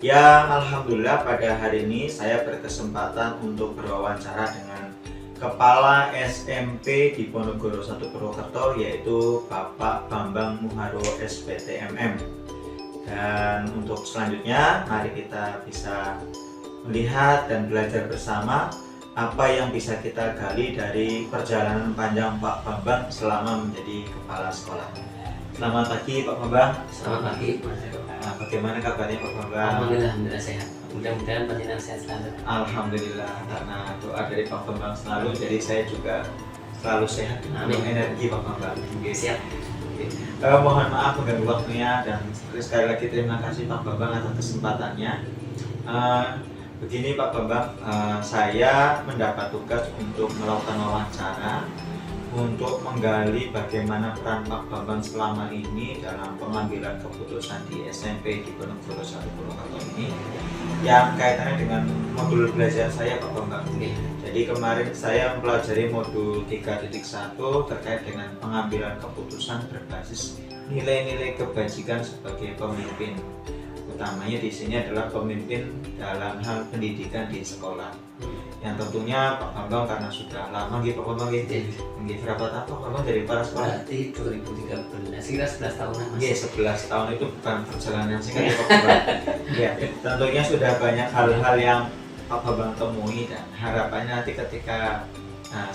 yang alhamdulillah pada hari ini saya berkesempatan untuk berwawancara dengan Kepala SMP Diponegoro 1 Purwokerto, yaitu Bapak Bambang Muharo SPTMM. Dan untuk selanjutnya mari kita bisa melihat dan belajar bersama apa yang bisa kita gali dari perjalanan panjang Pak Bambang selama menjadi kepala sekolah. Selamat pagi Pak Bambang. Selamat pagi Mas Eko. Nah, bagaimana kabarnya Pak Bambang? Alhamdulillah sehat. Mudah-mudahan panjenengan sehat selalu. Alhamdulillah, karena doa dari Pak Bambang selalu, jadi saya juga selalu sehat dengan Amin. energi Pak Bambang. Siap. Mohon maaf mengganggu waktunya dan sekali lagi terima kasih Pak Bambang atas kesempatannya. Begini Pak Bambang, saya mendapat tugas untuk melakukan wawancara untuk menggali bagaimana peran Pak Bambang selama ini dalam pengambilan keputusan di SMP Diponegoro 1 Purwokerto ini yang kaitannya dengan modul belajar saya Pak Bambang. Jadi kemarin saya mempelajari modul 3.1 terkait dengan pengambilan keputusan berbasis nilai-nilai kebajikan sebagai pemimpin. Utamanya di sini adalah pemimpin dalam hal pendidikan di sekolah. Yang tentunya Pak Bambang karena sudah lama gitu Pak Bambang berapa tahun Pak Bambang dari para sekolah? Berarti 2013, kira 11 tahunan Mas. 11 tahun itu bukan perjalanan singkat ya Pak Bambang. Ya, tentunya sudah banyak hal-hal yang Pak Bambang temui dan harapannya nanti ketika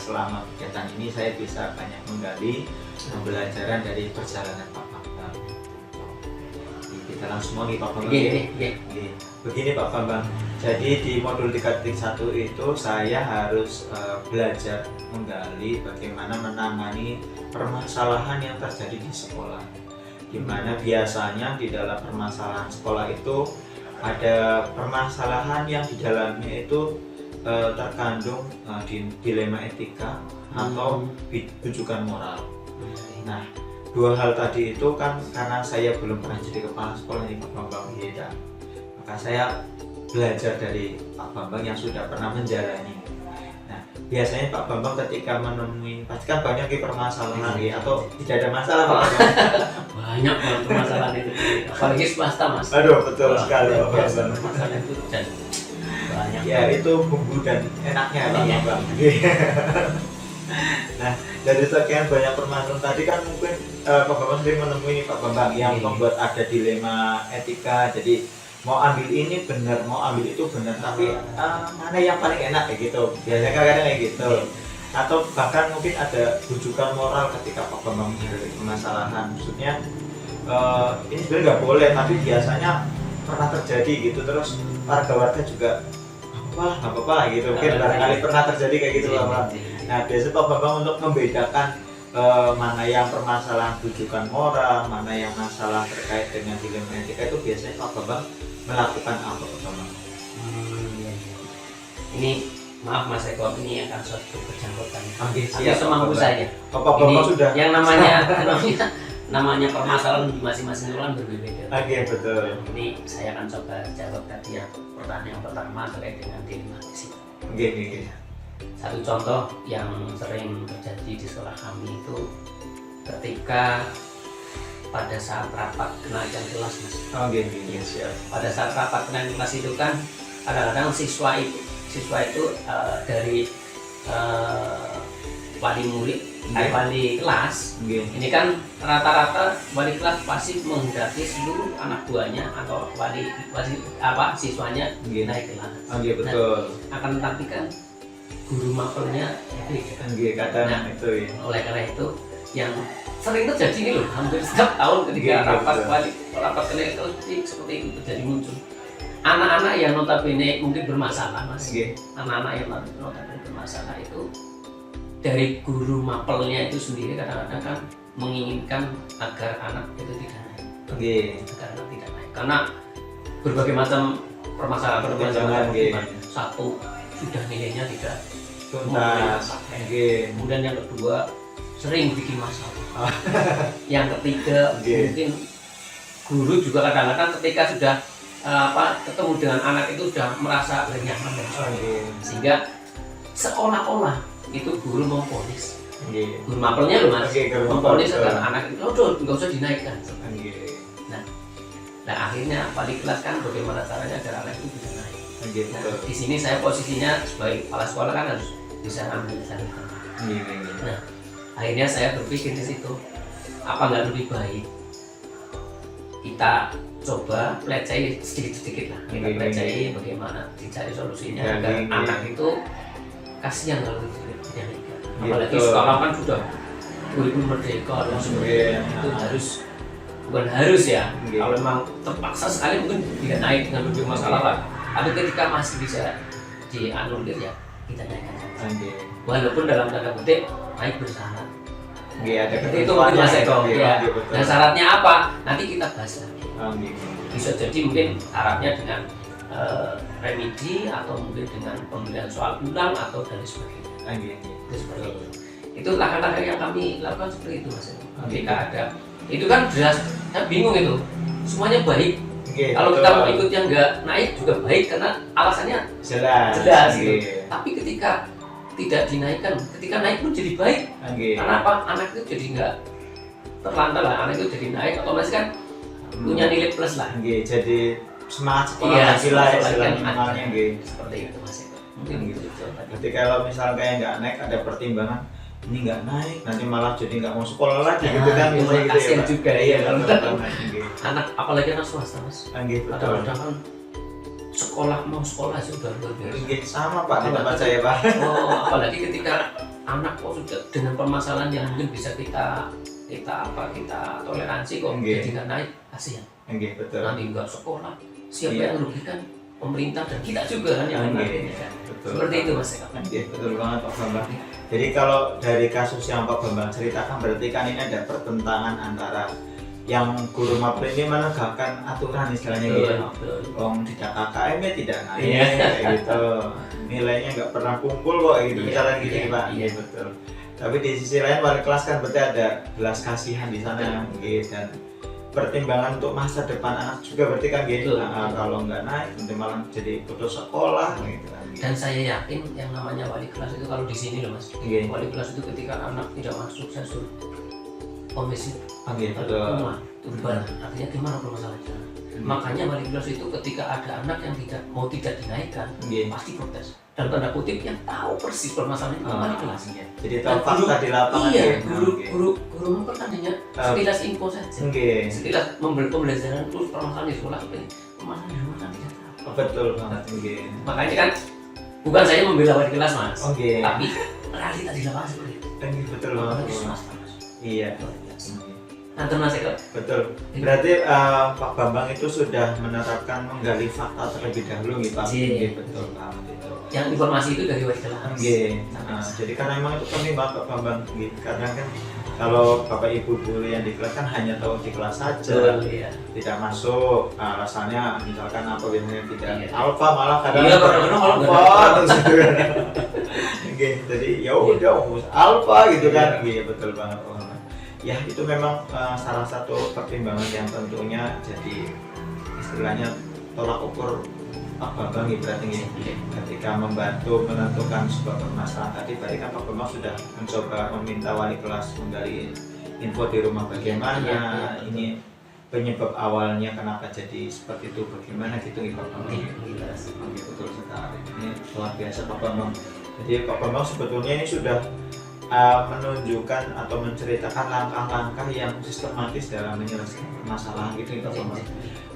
selama kegiatan ini saya bisa banyak menggali pembelajaran dari perjalanan Pak Bambang. Kita langsung nih Pak Bambang. Begini Pak Bambang, jadi di modul 3.1 itu saya harus belajar menggali bagaimana menangani permasalahan yang terjadi di sekolah. Dimana biasanya di dalam permasalahan sekolah itu ada permasalahan yang di dalamnya itu terkandung dilema etika atau rujukan moral. Nah, dua hal tadi itu kan karena saya belum pernah jadi kepala sekolah di Pak Bambang beda. Maka saya belajar dari Pak Bambang yang sudah pernah menjalani. Nah, biasanya Pak Bambang ketika menemui, pasti kan banyak permasalahan atau tidak ada masalah Pak Bambang. Banyak banget permasalahan itu. Apalagi swasta Mas. Aduh, betul sekali Pak Bambang. Masalah itu dan banyak. Ya, itu bumbu dan enaknya Pak Bambang. Nah, dari sekian banyak permasalahan tadi kan mungkin Pak Bambang sering menemui Pak Bambang yang membuat ada dilema etika. Jadi mau ambil ini benar, mau ambil itu benar, tapi mana yang paling enak kayak gitu. Biasanya kadang-kadang kayak gitu. Atau bahkan mungkin ada rujukan moral ketika Pak Bambang menghadapi permasalahan. Maksudnya ini sebenarnya nggak boleh, tapi biasanya pernah terjadi gitu. Terus warga-warga juga nggak apa-apa lah gitu. Mungkin barangkali pernah terjadi kayak gitu Pak. Nah, biasanya Pak Bambang untuk membedakan mana yang permasalahan rujukan moral, mana yang masalah terkait dengan dilema etika itu biasanya Pak Bambang melakukan apa Pak Bambang? Ini maaf Mas Eko, ini akan suatu kecampurkan. Oke, Tapi semampu saya. Pak Bambang sudah. Yang namanya permasalahan di masing-masing orang berbeda. Oke, betul. Ini saya akan coba jawab tadi yang pertanyaan pertama terkait dengan dilema etika. Oke. Satu contoh yang sering terjadi di sekolah kami itu ketika pada saat rapat kenaikan kelas Mas. Oke, siap. Pada saat rapat kenaikan kelas itu kan kadang-kadang siswa itu dari wali murid, wali kelas. Ini kan rata-rata wali kelas pasti menghendaki seluruh anak buahnya atau siswanya naik kelas. Oke, betul. Nah, akan tetapi kan guru mapelnya Kadang itu ya. Oleh karena itu yang sering terjadi ini loh, hampir setiap tahun ketika rapat kenaikan seperti itu terjadi muncul anak-anak yang notabene mungkin bermasalah Mas. Anak-anak yang notabene bermasalah itu dari guru mapelnya itu sendiri kadang-kadang kan menginginkan agar anak itu tidak naik. Oke. karena tidak naik. Karena berbagai macam permasalahan satu sudah nilainya tidak Tuntas. Oke. kemudian yang kedua sering bikin masalah. Yang ketiga mungkin guru juga kadang-kadang ketika sudah ketemu dengan anak itu sudah merasa nyaman dan sehingga seolah-olah itu guru memponis. Guru mapelnya loh mas, memponis agar anak itu nggak usah dinaikkan. Nah akhirnya wali kelas kan bagaimana caranya agar anak itu bisa naik. Nah, di sini saya posisinya sebagai kepala sekolah kan harus bisa ambil jalan. Nah akhirnya saya berpikir di situ, apa nggak lebih baik kita coba pelajari sedikit-sedikit lah, kita pelajari bagaimana dicari solusinya agar anak itu kasihan kalau tidak nikah. Apalagi sekarang kan sudah kurikulum merdeka dan sebagainya itu harus, bukan harus ya, kalau memang terpaksa sekali mungkin tidak naik dengan berbagai masalah lah, tapi ketika masih bisa dianulir ya kita naikkan saja. Walaupun dalam tanda kutip naik bersyarat. Seperti itu mungkin Mas Eko. Dan syaratnya apa? Nanti kita bahas lagi. Bisa jadi mungkin syaratnya dengan remedi atau mungkin dengan pembelian soal ulang atau dan sebagainya. Itu langkah-langkah yang kami lakukan seperti itu Mas Eko. Ketika ada itu kan jelas, saya bingung itu. Semuanya baik. Kalau kita mau ikut yang nggak naik juga baik karena alasannya jelas. Gitu. Tapi ketika tidak dinaikkan, ketika naik pun jadi baik. Karena apa? Anak itu jadi nggak terlantar lah, anak itu jadi naik otomatis kan punya nilai plus lah. Jadi semangat sekolah lagi lah istilahnya. Seperti itu Mas Eko. Mungkin gitu. Berarti kalau misalnya kayak nggak naik ada pertimbangan ini nggak naik nanti malah jadi nggak mau sekolah lagi gitu kan, kasian juga ya kalau anak apalagi anak swasta Mas. Kadang-kadang kan mau sekolah sudah luar biasa. Sama Pak di tempat saya Pak. Apalagi ketika anak sudah dengan permasalahan yang mungkin bisa kita toleransi kok jadi nggak naik, kasihan. Betul. Nanti nggak sekolah, siapa yang merugikan? Pemerintah dan kita juga kan yang merugikan. Seperti itu Mas Eko. Betul banget Pak Bambang. Jadi kalau dari kasus yang Pak Bambang ceritakan berarti kan ini ada pertentangan antara yang guru mapel ini menegakkan aturan istilahnya gitu. Tidak KKM tidak naik kayak gitu. Nilainya nggak pernah kumpul kok gitu misalnya gitu Pak. Betul. Tapi di sisi lain wali kelas kan berarti ada belas kasihan di sana gitu, dan pertimbangan untuk masa depan anak juga berarti kan gitu. Kalau nggak naik nanti malah jadi putus sekolah gitu kan. Dan saya yakin yang namanya wali kelas itu kalau di sini loh Mas. Wali kelas itu ketika anak tidak masuk saya suruh komisi semua itu bubar. Artinya gimana permasalahannya? Makanya wali kelas itu ketika ada anak yang tidak dinaikkan pasti protes. Dan tanda kutip yang tahu persis permasalahan itu wali kelas. Jadi tahu fakta di lapangan. Guru mungkin kan hanya sekilas info saja. Sekilas pembelajaran terus permasalahan di sekolah seperti permasalahan di rumah kan tidak tahu. Betul banget. Makanya kan bukan saya membela wali kelas Mas. Tapi realita di lapangan seperti itu. Betul banget. Iya. Nah, Mas Eko. Betul. Berarti Pak Bambang itu sudah menerapkan menggali fakta terlebih dahulu gitu Pak. Betul banget itu. Yang informasi itu dari wali kelas. Jadi karena memang itu penting banget Pak Bambang gitu. Karena kan kalau Bapak Ibu guru yang di kelas kan hanya tahu di kelas saja, tidak masuk. Alasannya misalkan apa biasanya tidak alfa malah kadang-kadang alfa. Jadi ya udah alfa gitu kan. Betul banget. Ya itu memang salah satu pertimbangan yang tentunya jadi istilahnya tolak ukur Pak Bambang berarti ketika membantu menentukan sebuah permasalahan tadi. Berarti kan Pak Bambang sudah mencoba meminta wali kelas menggali info di rumah bagaimana ini penyebab awalnya kenapa jadi seperti itu bagaimana gitu Pak Bambang. Betul sekali, ini luar biasa Pak Bambang. Jadi Pak Bambang sebetulnya ini sudah menunjukkan atau menceritakan langkah-langkah yang sistematis dalam menyelesaikan permasalahan gitu Pak Bambang.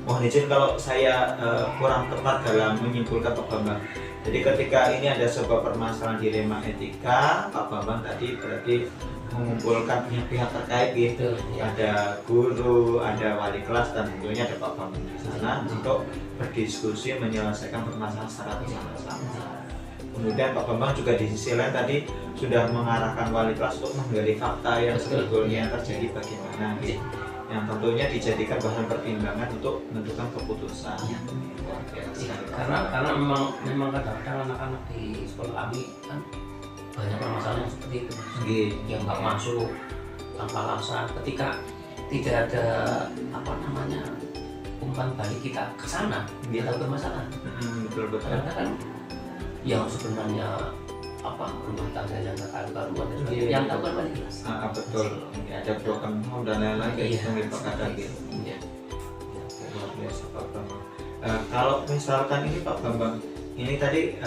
Mohon izin kalau saya kurang tepat dalam menyimpulkan Pak Bambang. Jadi ketika ini ada sebuah permasalahan dilema etika, Pak Bambang tadi berarti mengumpulkan pihak-pihak terkait gitu. Ada guru, ada wali kelas dan tentunya ada Pak Bambang di sana untuk berdiskusi menyelesaikan permasalahan secara bersama-sama. Kemudian Pak Bambang juga di sisi lain tadi sudah mengarahkan wali kelas untuk menggali fakta yang sebetulnya terjadi bagaimana gitu. Yang tentunya dijadikan bahan pertimbangan untuk menentukan keputusan. Karena memang kadang-kadang anak-anak di sekolah kami kan banyak permasalahan seperti itu, Mas. Yang nggak masuk tanpa alasan, ketika tidak ada umpan balik kita ke sana, dia tahu bermasalah. Betul. Karena kan yang sebenarnya rumah tangga yang karu-karuan dan sebagainya, yang tahu kan wali kelas. Betul. Ada broken home dan lain-lain kayak gitu nih Pak kadang gitu. Iya. Luar biasa Pak Bambang. Kalau misalkan ini Pak Bambang, ini tadi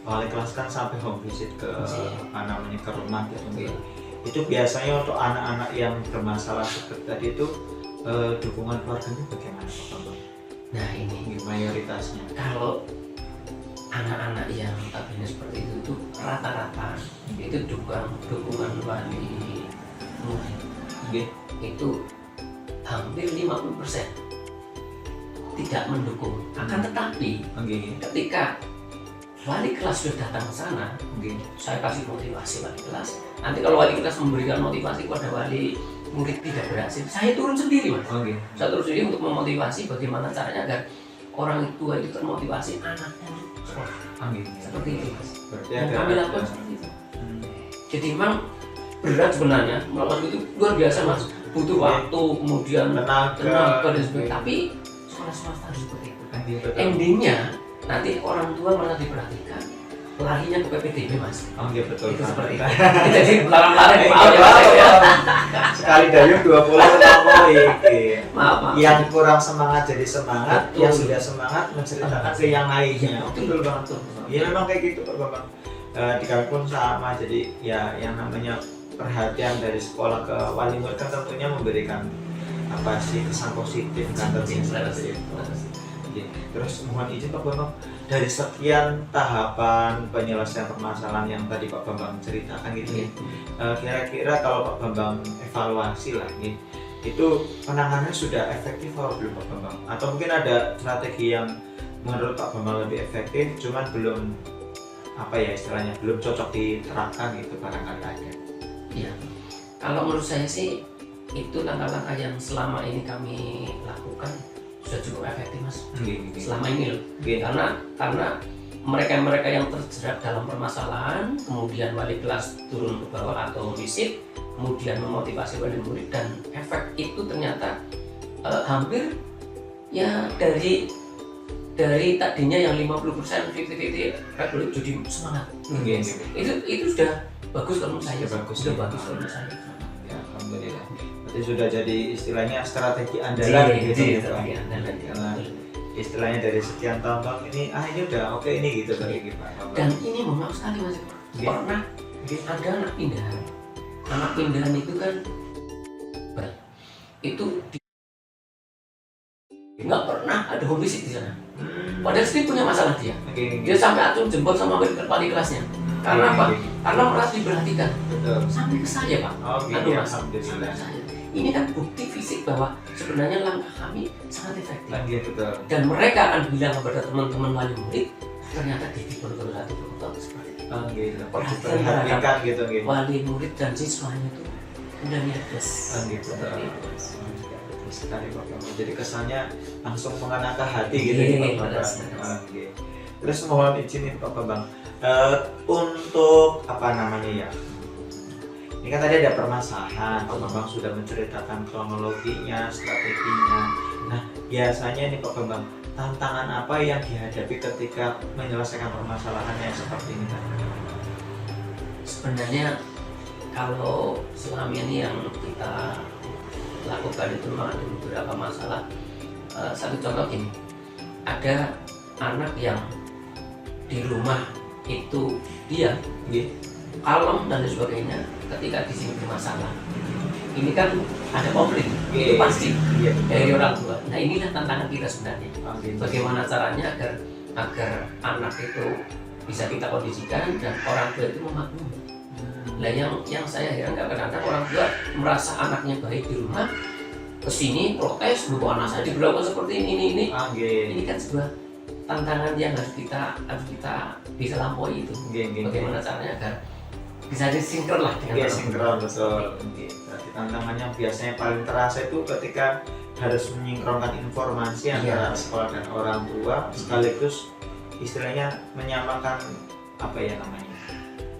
wali kelas kan sampai home visit ke ke rumah gitu. Itu biasanya untuk anak-anak yang bermasalah seperti tadi itu dukungan keluarganya bagaimana Pak Bambang? Nah ini mayoritasnya. Kalau anak-anak yang notabene seperti itu rata-rata itu dukungan wali murid itu hampir 50% tidak mendukung. Akan tetapi ketika wali kelas sudah datang ke sana, saya kasih motivasi wali kelas. Nanti kalau wali kelas memberikan motivasi kepada wali murid tidak berhasil, saya turun sendiri, Mas. Saya turun sendiri untuk memotivasi bagaimana caranya agar orang tua itu termotivasi anaknya sekolah. Seperti itu, Mas. Dan kami lakukan seperti itu. Jadi memang berat sebenarnya melakukan itu luar biasa, Mas. Butuh waktu, kemudian tenaga dan sebagainya. Tapi sekolah swasta harus seperti itu. Endingnya nanti orang tua malah diperhatikan, larinya ke PPDB, Mas. Betul. Itu seperti itu. Jadi larang-larang maaf ya. Sekali dayung 20 Maaf. Yang kurang semangat jadi semangat, yang sudah semangat menceritakan ke yang lainnya. Betul banget. Iya memang kayak gitu Pak Bambang. Di kami pun sama. Jadi ya yang namanya perhatian dari sekolah ke wali murid kan tentunya memberikan kesan positif kan tentunya seperti itu. Terus mohon izin Pak Bambang, dari sekian tahapan penyelesaian permasalahan yang tadi Pak Bambang ceritakan gitu kira-kira kalau Pak Bambang evaluasi lagi itu penanganannya sudah efektif atau belum Pak Bambang? Atau mungkin ada strategi yang menurut Pak Bambang lebih efektif cuman belum istilahnya belum cocok diterapkan gitu barangkali ada. Iya. Kalau menurut saya sih itu langkah-langkah yang selama ini kami lakukan sudah cukup efektif, Mas. Selama ini loh. Karena mereka yang terjerat dalam permasalahan, kemudian wali kelas turun ke bawah atau visit, kemudian memotivasi wali murid, dan efek itu ternyata hampir ya dari tadinya yang 50% 50-50 regulasi jadi semangat. Itu sudah bagus kalau menurut saya. Sudah bagus kalau menurut saya. Ya, alhamdulillah. Berarti sudah jadi istilahnya strategi andalan gitu Pak. Karena istilahnya dari sekian tahun ini ini udah oke ini gitu bagi Pak. Dan ini mohon maaf sekali, Mas. Pernah ada anak pindahan. Anak pindahan itu kan itu nggak pernah ada home visit di sana. Padahal sendiri punya masalah dia. Dia sampai acung jempol sama wali kelasnya. Karena apa? Karena merasa diperhatikan. Sampai ke saya, Pak. Mas. Sampai ke saya. Ini kan bukti fisik bahwa sebenarnya langkah kami sangat efektif. Dan mereka akan bilang kepada teman-teman wali murid, ternyata di betul satu seperti itu. Perhatian gitu. Wali murid dan siswanya itu udah niat sekali Pak. Jadi kesannya langsung mengena ke hati gitu Pak. Terus mohon izin Pak Bambang, untuk ini kan tadi ada permasalahan, Pak Bambang sudah menceritakan kronologinya, strateginya. Nah biasanya nih Pak Bambang, tantangan apa yang dihadapi ketika menyelesaikan permasalahan yang seperti ini tadi? Sebenarnya kalau selama ini yang kita lakukan itu memang ada beberapa masalah. Satu contoh gini, ada anak yang di rumah itu dia kalem dan sebagainya, ketika di sini bermasalah ini kan ada konflik, itu pasti dari orang tua. Nah inilah tantangan kita sebenarnya, bagaimana caranya agar anak itu bisa kita kondisikan dan orang tua itu memaklumi. Nah yang saya heran kadang-kadang orang tua merasa anaknya baik di rumah, kesini protes, anak saya diberlakukan seperti ini kan sebuah tantangan yang harus kita bisa lampaui itu. Bagaimana caranya agar bisa disinkron lah dengan orang tua. Sinkron, betul. Berarti tantangannya biasanya paling terasa itu ketika harus menyinkronkan informasi antara sekolah dan orang tua, sekaligus istilahnya menyamakan apa ya namanya,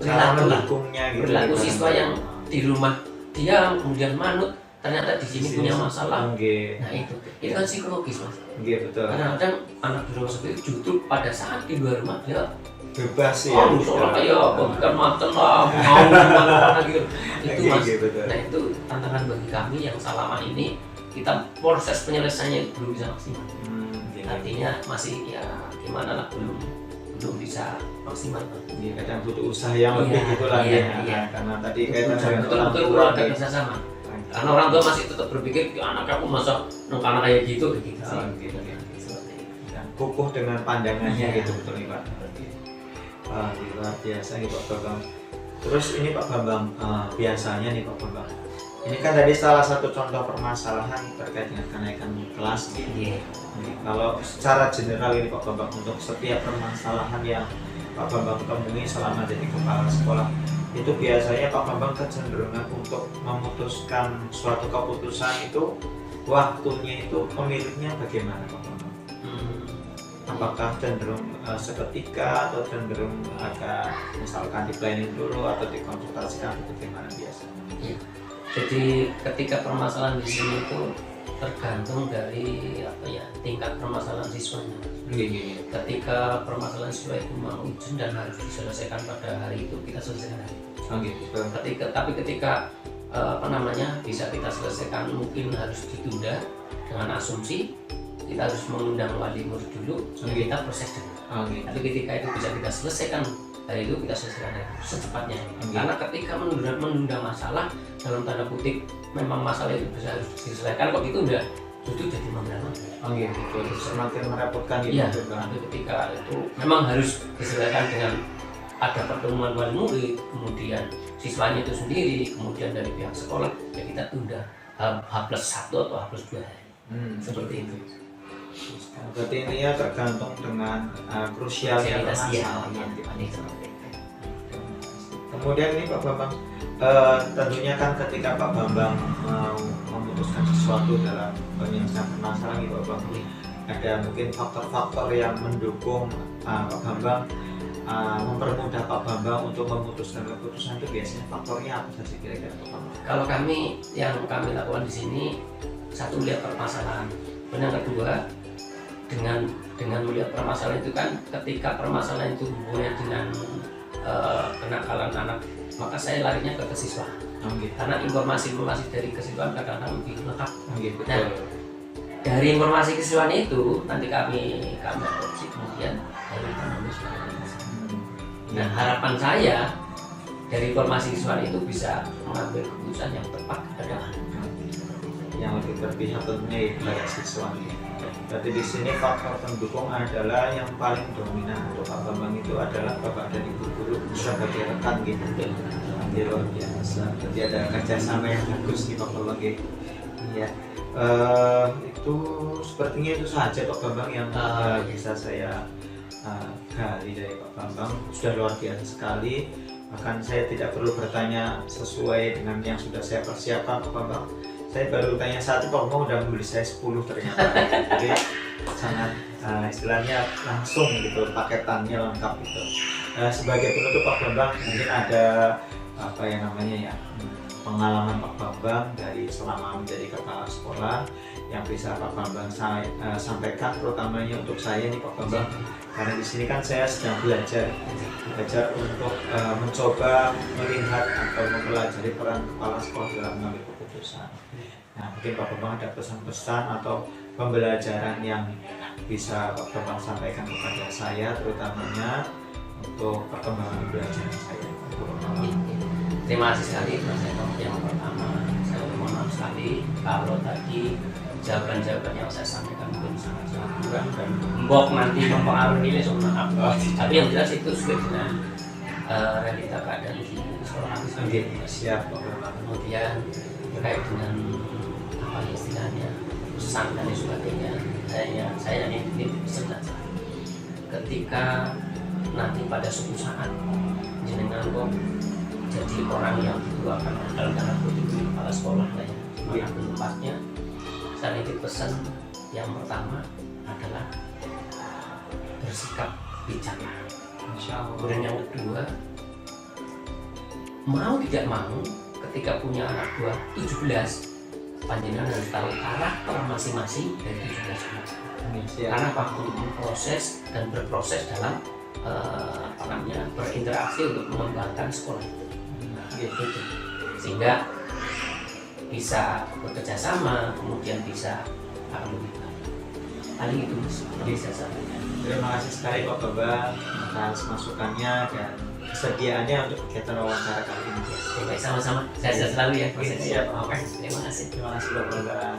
cara mendukungnya gitu. Perilaku siswa yang di rumah dia kemudian manut, ternyata di sini punya masalah. Nah itu kan psikologis mas. Betul. Kadang-kadang anak di rumah seperti itu justru pada saat di luar rumah dia bebas ya. Soalnya kayak apa, bukan maten lah, mau gimana gitu. Itu mas. Betul. Nah itu tantangan bagi kami yang selama ini kita proses penyelesaiannya belum bisa maksimal. Artinya masih ya gimana lah, belum bisa maksimal. Kadang butuh usaha yang lebih gitu lah karena tadi kaitan dengan orang betul tua ada kerjasama. Karena orang tua masih tetap berpikir anak aku masa anak kayak gitu gitu sih. Kukuh dengan pandangannya gitu, betul nih Pak. Luar biasa nih Pak Bambang. Terus ini Pak Bambang, biasanya nih Pak Bambang, ini kan tadi salah satu contoh permasalahan terkait dengan kenaikan kelas. Kalau secara general ini Pak Bambang, untuk setiap permasalahan yang Pak Bambang temui selama jadi kepala sekolah, itu biasanya Pak Bambang kecenderungan untuk memutuskan suatu keputusan itu, waktunya itu pemilihnya bagaimana Pak Bambang? Apakah cenderung seketika atau cenderung agak misalkan di planning dulu atau dikonsultasikan, bagaimana biasanya? Jadi ketika permasalahan di sini itu tergantung dari tingkat permasalahan siswanya. Ketika permasalahan siswa itu mau izin dan harus diselesaikan pada hari itu, kita selesaikan hari itu. Ketika bisa kita selesaikan mungkin harus ditunda dengan asumsi kita harus mengundang wali murid dulu, kita proses dulu. Tapi ketika itu bisa kita selesaikan hari itu, kita selesaikan secepatnya. Karena ketika menunda masalah dalam tanda kutip, memang masalah itu bisa harus diselesaikan, kok itu udah justru jadi mengganggu. Semakin merepotkan gitu. Tapi ketika itu memang harus diselesaikan dengan ada pertemuan wali murid, kemudian siswanya itu sendiri, kemudian dari pihak sekolah, ya kita tunda H+1 atau H+2 hari. Seperti itu. Berarti intinya tergantung dengan krusialnya permasalahan. Kemudian ini Pak Bambang, tentunya kan ketika Pak Bambang mau memutuskan sesuatu dalam penyelesaian permasalahan ini Pak Bambang, ada mungkin faktor-faktor yang mendukung Pak Bambang, mempermudah Pak Bambang untuk memutuskan keputusan, itu biasanya faktornya apa saja kira-kira Pak Bambang? Kalau kami yang kami lakukan di sini, satu lihat permasalahan, dan yang kedua dengan melihat permasalahan itu kan, ketika permasalahan itu hubungannya dengan kenakalan anak, maka saya larinya ke kesiswaan. Karena informasi dari kesiswaan kadang-kadang lebih lengkap. Nah, dari informasi kesiswaan itu nanti kami adopsi kemudian dari Nah, harapan saya dari informasi kesiswaan itu bisa mengambil keputusan yang tepat kepada anak. Yang lebih berpihak tentunya kepada siswa. Berarti di sini faktor pendukung adalah yang paling dominan untuk Pak Bambang itu adalah Bapak dan Ibu guru sebagai rekan gitu. Luar biasa. Berarti ada kerjasama yang bagus nih Pak Bambang gitu. Iya. Itu sepertinya itu saja Pak Bambang yang bisa saya gali dari Pak Bambang. Sudah luar biasa sekali. Bahkan saya tidak perlu bertanya sesuai dengan yang sudah saya persiapkan Pak Bambang. Saya baru tanya satu, Pak Bambang udah membeli saya 10 ternyata. Jadi sangat istilahnya langsung gitu, paketannya lengkap gitu. Sebagai penutup Pak Bambang, mungkin ada apa yang namanya ya, pengalaman Pak Bambang dari selama menjadi kepala sekolah yang bisa Pak Bambang sampaikan, terutamanya untuk saya nih Pak Bambang, karena di sini kan saya sedang belajar untuk mencoba melihat atau mempelajari peran kepala sekolah dalam mengambil keputusan. Nah, mungkin Pak Bambang ada pesan-pesan atau pembelajaran yang bisa Pak Bambang sampaikan kepada saya, terutamanya untuk perkembangan belajar saya. Terima kasih sekali Mas Eko. Yang pertama, saya mohon maaf sekali kalau tadi jawaban-jawaban yang saya sampaikan mungkin sangat kurang dan mbok nanti mempengaruhi nilai, maaf. Tapi yang jelas itu sesuai dengan realita keadaan di sekolah kami. Siap. Kemudian terkait dengan apa istilahnya pesan dan sebagainya, saya ini pesan saja. ketika nanti pada suatu saat jenengan kok jadi orang yang dituakan dalam tanda kutip kepala sekolah lah ya, dimanapun tempatnya. Saya nitip pesan yang pertama adalah bersikap bijaksana. Kemudian yang kedua, mau tidak mau ketika punya anak buah 17, panjenengan harus tahu karakter masing-masing dari 17 anak. Karena apa? Untuk memproses dan berproses dalam berinteraksi untuk mengembangkan sekolah itu, sehingga bisa bekerja sama, kemudian bisa akan lebih baik. Paling itu bisa saya sampaikan. Terima kasih sekali Pak Bambang atas masukannya dan kesediaannya untuk kegiatan wawancara kali ini. Baik, sama-sama. Saya selalu ya. Siap. Oke, terima kasih. Terima kasih Pak Bambang.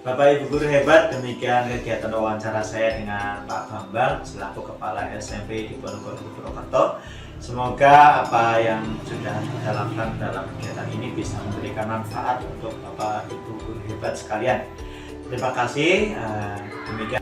Bapak Ibu guru hebat, demikian kegiatan wawancara saya dengan Pak Bambang selaku Kepala SMP di Ponorogo Purwokerto. Semoga apa yang sudah kita lakukan dalam kegiatan ini bisa memberikan manfaat untuk Bapak Ibu guru hebat sekalian. Terima kasih. Demikian.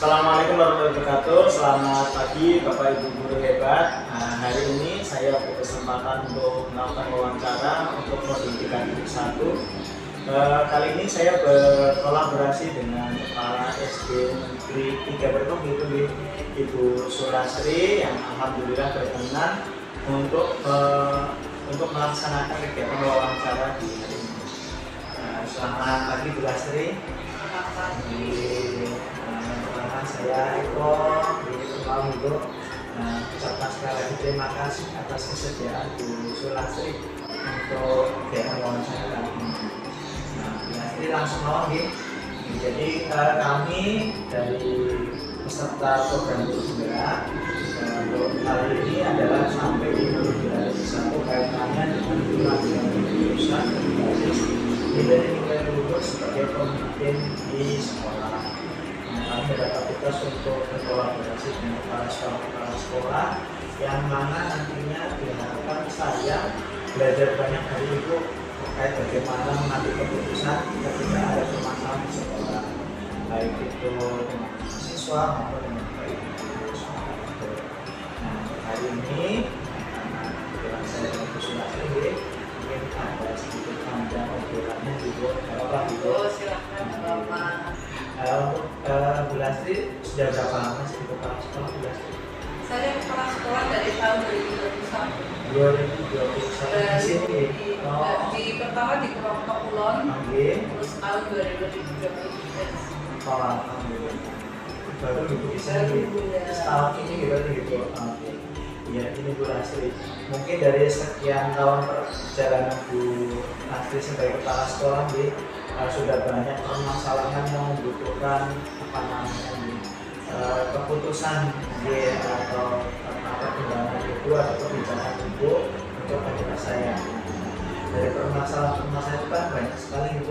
Assalamualaikum warahmatullahi wabarakatuh. Selamat pagi Bapak Ibu guru hebat. Hari ini saya berkesempatan untuk melakukan wawancara untuk prodi 3.1. Kali ini saya berkolaborasi dengan Kepala SD Negeri 3 Berkong, itu Ibu Sulasri, yang alhamdulillah berkenan untuk melaksanakan kegiatan wawancara di hari ini. Selamat pagi Bu Lasri. Selamat pagi. Saya Eko di Kepala Ibu. Ucapkan sekali lagi terima kasih atas kesediaan Bu Sulasri untuk kegiatan wawancara kali ini. Bu Lasri langsung mau nih. Jadi kami dari peserta program Guru Penggerak untuk kali ini adalah sampai di satu kaitannya dengan pelatihan jurusan berbasis nilai-nilai luhur sebagai pemimpin di sekolah. Kami mendapat tugas untuk berkolaborasi dengan kepala sekolah yang mana nantinya diharapkan saya belajar banyak dari Ibu terkait bagaimana mengambil keputusan ketika ada permasalahan di sekolah, baik itu dengan siswa maupun dengan baik siswa. Nah, hari ini karena saya dengan Bu Sulasri mungkin ada sedikit panjang obrolannya Ibu. Silakan Bapak. Bu Lasri sudah berapa lama sih di kepala sekolah Bu Lasri? Saya kepala sekolah dari tahun 2021. 2021 di sini. Pertama di Purwokerto Kulon, Oke. terus tahun 2023. Alhamdulillah. Baru Ibu bisa setahun ini gimana gitu? Oke. Ya, ini Bu Lasri. Mungkin dari sekian tahun perjalanan Bu Lasri sebagai kepala sekolah sudah banyak permasalahan yang membutuhkan keputusan atau pertimbangan Ibu atau kebijakan Ibu untuk penyelesaian. Dari permasalahan itu kan banyak sekali gitu.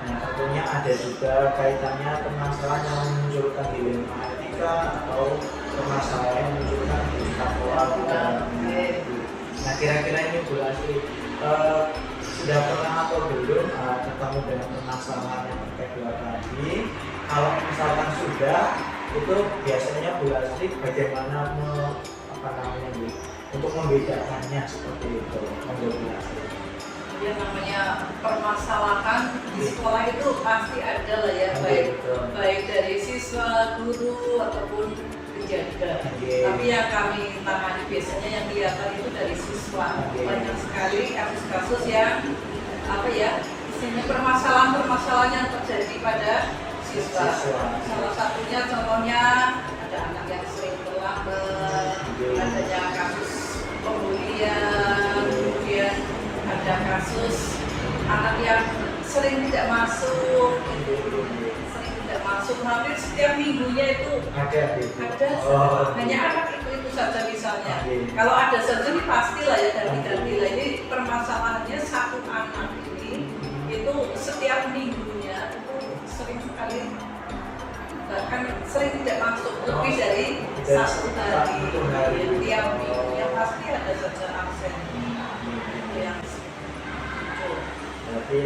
Nah, tentunya ada juga kaitannya permasalahan yang memunculkan dilema etika atau permasalahan yang memunculkan tingkat moral itu. Nah, kira-kira ini Bu Lasri sudah pernah atau belum ketemu dengan permasalahan yang terkait dua tadi? Kalau misalkan sudah, itu biasanya Bu Lasri bagaimana untuk membedakannya seperti itu, menurut Bu Lasri? Yang namanya permasalahan di sekolah itu pasti ada lah ya, baik dari siswa, guru ataupun penjaga. Tapi yang kami tangani biasanya yang kelihatan itu dari siswa. Banyak sekali kasus-kasus yang isinya permasalahan yang terjadi pada siswa. Salah satunya contohnya ada anak yang sering terlambat, adanya kasus pembulian, kemudian ada kasus anak yang sering tidak masuk, sering masuk, hampir setiap minggunya itu ada. hanya anak itu saja misalnya. Oke. Kalau ada surgery pastilah ya ganti-ganti lah. Ini permasalahannya satu anak ini itu setiap minggunya itu sering sekali, bahkan sering tidak masuk lebih dari satu hari. Tiap minggunya pasti ada saja absen. Itu yang Berarti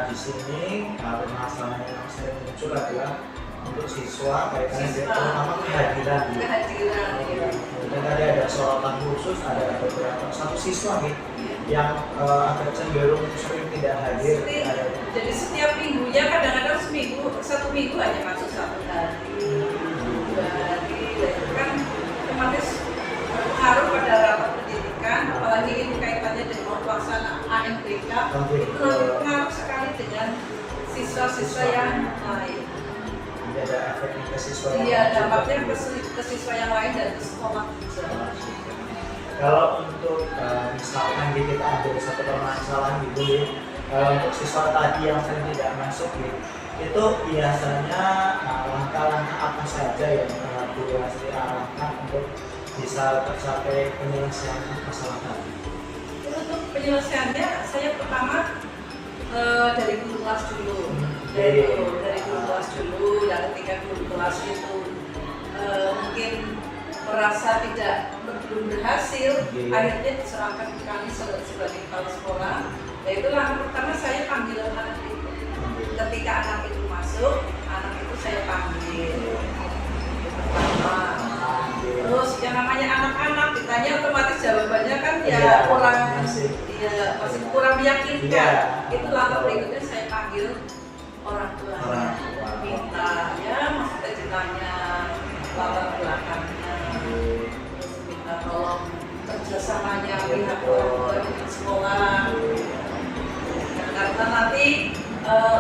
di sini permasalahan yang sering muncul adalah untuk siswa kaitannya Siswa. terutama kehadiran. kehadiran ya. Kemudian tadi ada sorotan khusus, ada beberapa satu siswa nih yang agak cenderung sering tidak hadir. Sering. Ada Jadi setiap minggunya kadang-kadang satu minggu hanya masuk 1 hari, 2 hari, dan itu kan otomatis berpengaruh pada rapat pendidikan, apalagi ini kaitannya dengan pelaksanaan AMPK, itu nanti pengaruh sekali dengan siswa-siswa yang lain. Jadi ada efeknya ke siswa. Iya, dampaknya ke siswa yang lain dan ke sekolah juga. Kalau untuk misalkan kita ambil satu permasalahan gitu ya, untuk siswa tadi yang sering tidak masuk gitu, itu biasanya langkah-langkah apa saja yang Bu Lasri arahkan untuk bisa tercapai penyelesaian masalah tadi? Untuk penyelesaiannya, saya pertama dari guru kelas dulu, dari guru kelas dulu. Dan ketika guru kelas itu mungkin merasa belum berhasil, akhirnya diserahkan ke kami sebagai kepala sekolah. Yaitu langkah pertama saya panggil anak itu. Ketika anak itu masuk, anak itu saya panggil. Pertama. Terus yang namanya anak-anak ditanya otomatis jawabannya kan masih kurang meyakinkan. Itu langkah berikutnya saya panggil orang tuanya, minta maksudnya ditanya latar belakangnya, terus minta tolong kerjasamanya pihak orang tua dengan sekolah. Karena nanti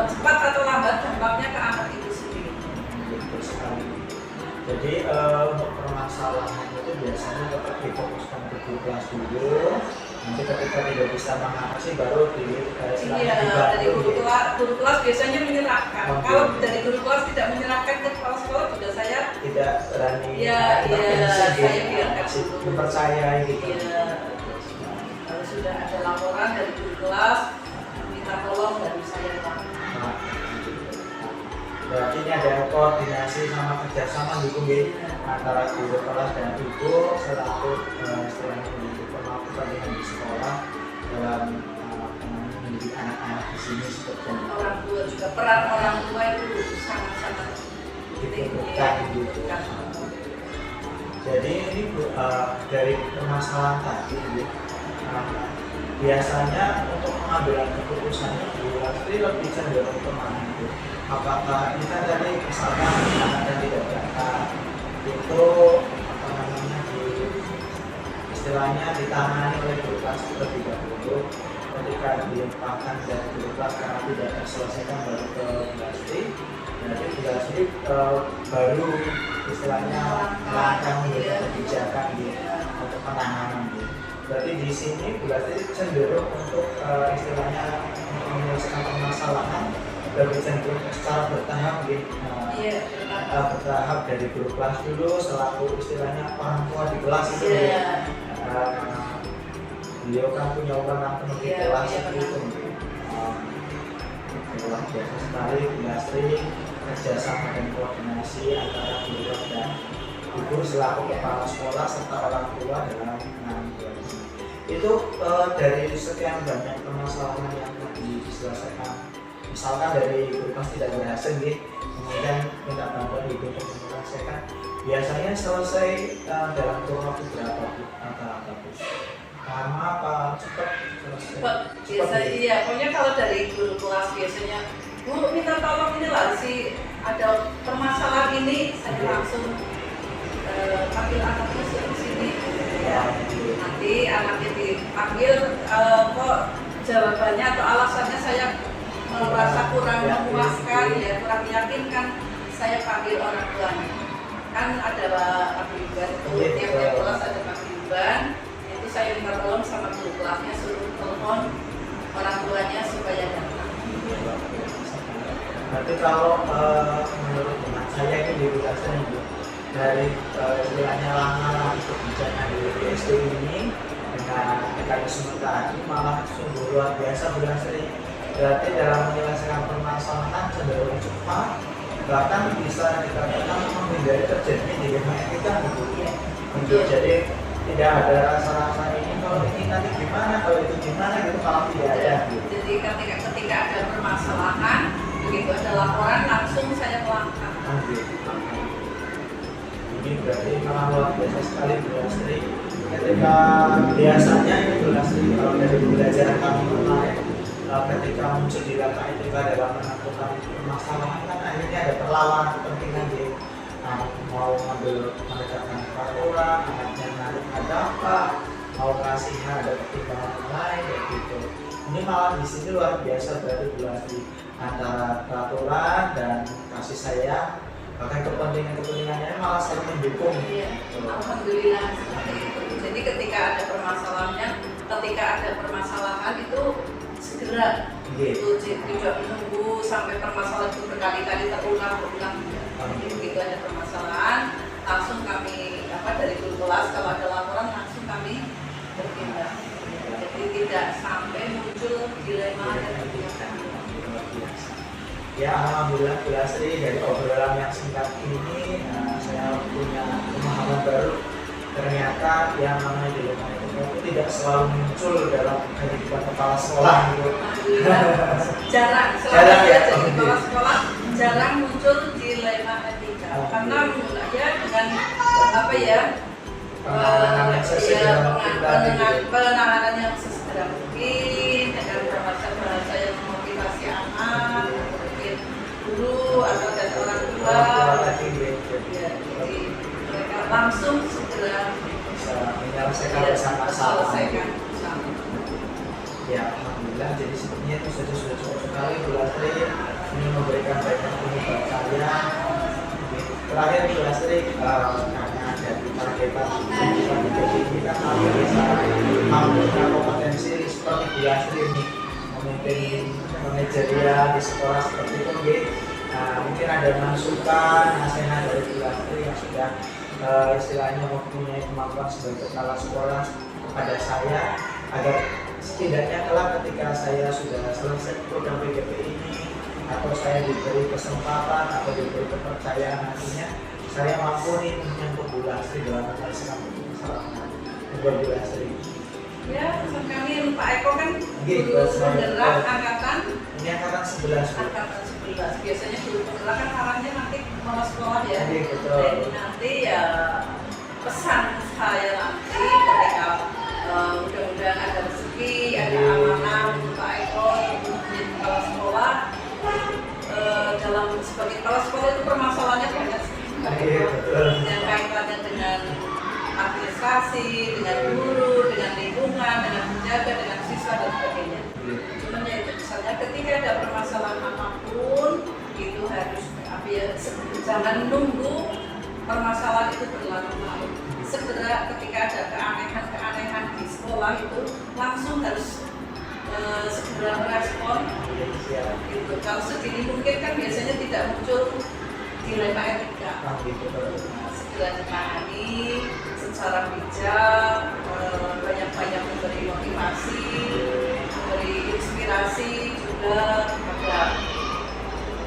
cepat atau lambat dampaknya ke anak itu sendiri. Betul sekali. Jadi untuk permasalahan itu biasanya tetap difokuskan ke guru kelas dulu. Nanti ketika tidak bisa mengatasi baru Dari guru kelas biasanya menyerahkan. Kalau dari guru kelas tidak menyerahkan ke kepala sekolah juga saya tidak berani. Saya biarkan dulu. Dipercayai gitu. Iya. Kalau sudah ada laporan dari guru kelas, minta tolong dari saya. Nah, berarti ini ada koordinasi sama kerjasama gitu antara guru kelas dan ibu selaku istilahnya kepentingan di sekolah dalam mendidik anak-anak di sini seperti Orang tua juga, peran orang tua itu sangat-sangat dibutuhkan gitu. Jadi ini dari permasalahan tadi biasanya untuk pengambilan keputusannya Bu Lasri lebih cenderung kemana itu? Apakah ini kan tadi misalkan anak yang tidak berangkat itu istilahnya ditangani oleh guru kelas terlebih dahulu, ketika dilimpahkan dari guru kelas karena tidak terselesaikan baru ke Bu Lasri, jadi Bu Lasri baru istilahnya melangkah menjadi kebijakan untuk penanganan Berarti di sini Bu Lasri cenderung untuk istilahnya menyelesaikan permasalahan lebih cenderung secara bertahap bertahap dari guru kelas dulu selaku istilahnya orang tua di kelas itu beliau kan punya wewenang penuh di kelas itu luar biasa sekali Bu Lasri kerjasama dan koordinasi antara guru kelas dan ibu selaku kepala sekolah serta orang tua dalam menangani itu dari sekian banyak permasalahan yang tadi diselesaikan. Misalkan dari guru kelas tidak berhasil kemudian minta bantuan ibu untuk menyelesaikan, biasanya selesai dalam kurun waktu berapa rata-rata Bu? Lama apa cepat selesai? Biasanya iya, pokoknya kalau dari guru kelas biasanya Bu minta tolong inilah sih ada permasalahan ini, saya langsung panggil anaknya ke sini nanti anaknya dipanggil kok jawabannya atau alasannya saya merasa kurang memuaskan kurang meyakinkan, saya panggil orang tuanya. Kan ada paguyuban itu tiap kelas ada paguyuban, itu saya minta tolong sama guru kelasnya suruh telepon orang tuanya supaya datang. Berarti kalau menurut saya ini di Bulastri dari istilahnya lama kebijakan di BSD ini dengan mekanisme tadi malah sungguh luar biasa Bulastri. Berarti dalam menyelesaikan permasalahan cenderung cepat, bahkan bisa dikatakan menghindari terjadinya dilema etika gitu. Jadi tidak ada rasa-rasa ini kalau ini nanti gimana, kalau itu gimana gitu, kalau tidak ada gitu. Jadi ketika ada permasalahan, begitu ada laporan langsung saya melangkah. Ini berarti memang luar biasa sekali Bulastri. Ketika biasanya ini Bulastri kalau dari pembelajaran kami kemarin, ketika muncul di data etika dalam menentukan permasalahan kan akhirnya ada perlawanan kepentingan di mau menegakkan peraturan, anaknya narik ada apa, mau kasih ada pertimbangan lain kayak gitu. Ini malah di sini luar biasa berarti Bulastri antara peraturan dan kasih sayang, bahkan kepentingannya malah saling mendukung. Iya, alhamdulillah seperti itu. Jadi ketika ada permasalahan itu segera itu tidak menunggu sampai permasalahan itu berkali-kali terulang. Begitu ada permasalahan langsung kami dari kelas kalau ada laporan langsung kami bertindak. Jadi tidak sampai muncul dilema dan kebijakan. Ya alhamdulillah Bulastri dari obrolan yang singkat ini saya punya pemahaman baru. Ternyata yang namanya dilema itu tidak selalu muncul dalam kehidupan kepala sekolah gitu. Jarang ya. Jadi kepala sekolah jarang muncul dilema etika karena ya dengan penanganan yang sesegera mungkin dengan bahasa yang memotivasi anak, mungkin guru atau dari orang tua. Ya, jadi mereka langsung segera bisa menyelesaikan bersama-sama. Ya alhamdulillah, jadi sebenarnya itu sudah cukup sekali Bulastri ini memberikan banyak ilmu buat saya. Terakhir Bulastri karena dari targetan kita bisa punya kompetensi seperti Bulastri ini memimpin manajerial di sekolah seperti itu mungkin ada masukan nasihat dari Bulastri yang sudah istilahnya mempunyai kemampuan sebagai kepala sekolah kepada saya agar setidaknya kelak ketika saya sudah selesai program PGP ini atau saya diberi kesempatan atau diberi kepercayaan nantinya saya mampu nih menyambut Bulastri dalam menyelesaikan permasalahan buat Bulastri. Ya, pesan kami Pak Eko kan guru penggerak angkatan. Ini angkatan 11. Angkatan 11. Biasanya guru penggerak kan arahnya nanti kepala sekolah ya. Betul. Jadi nanti ya pesan saya nanti ketika mudah-mudahan ada rezeki, ada amanah untuk Pak Eko untuk menjadi kepala sekolah. Dalam sebagai kepala sekolah itu permasalahannya banyak sekali. Yang kaitannya dengan administrasi, dengan guru, dengan lingkungan, dengan penjaga, dengan siswa dan sebagainya. Cuman ya itu misalnya ketika ada permasalahan apapun itu harus jangan nunggu permasalahan itu berlarut-larut. Segera ketika ada keanehan di sekolah itu langsung harus segera merespon. Gitu. Kalau sedini mungkin kan biasanya tidak muncul dilema etika. Segera ditangani secara bijak, banyak-banyak memberi motivasi, memberi inspirasi juga kepada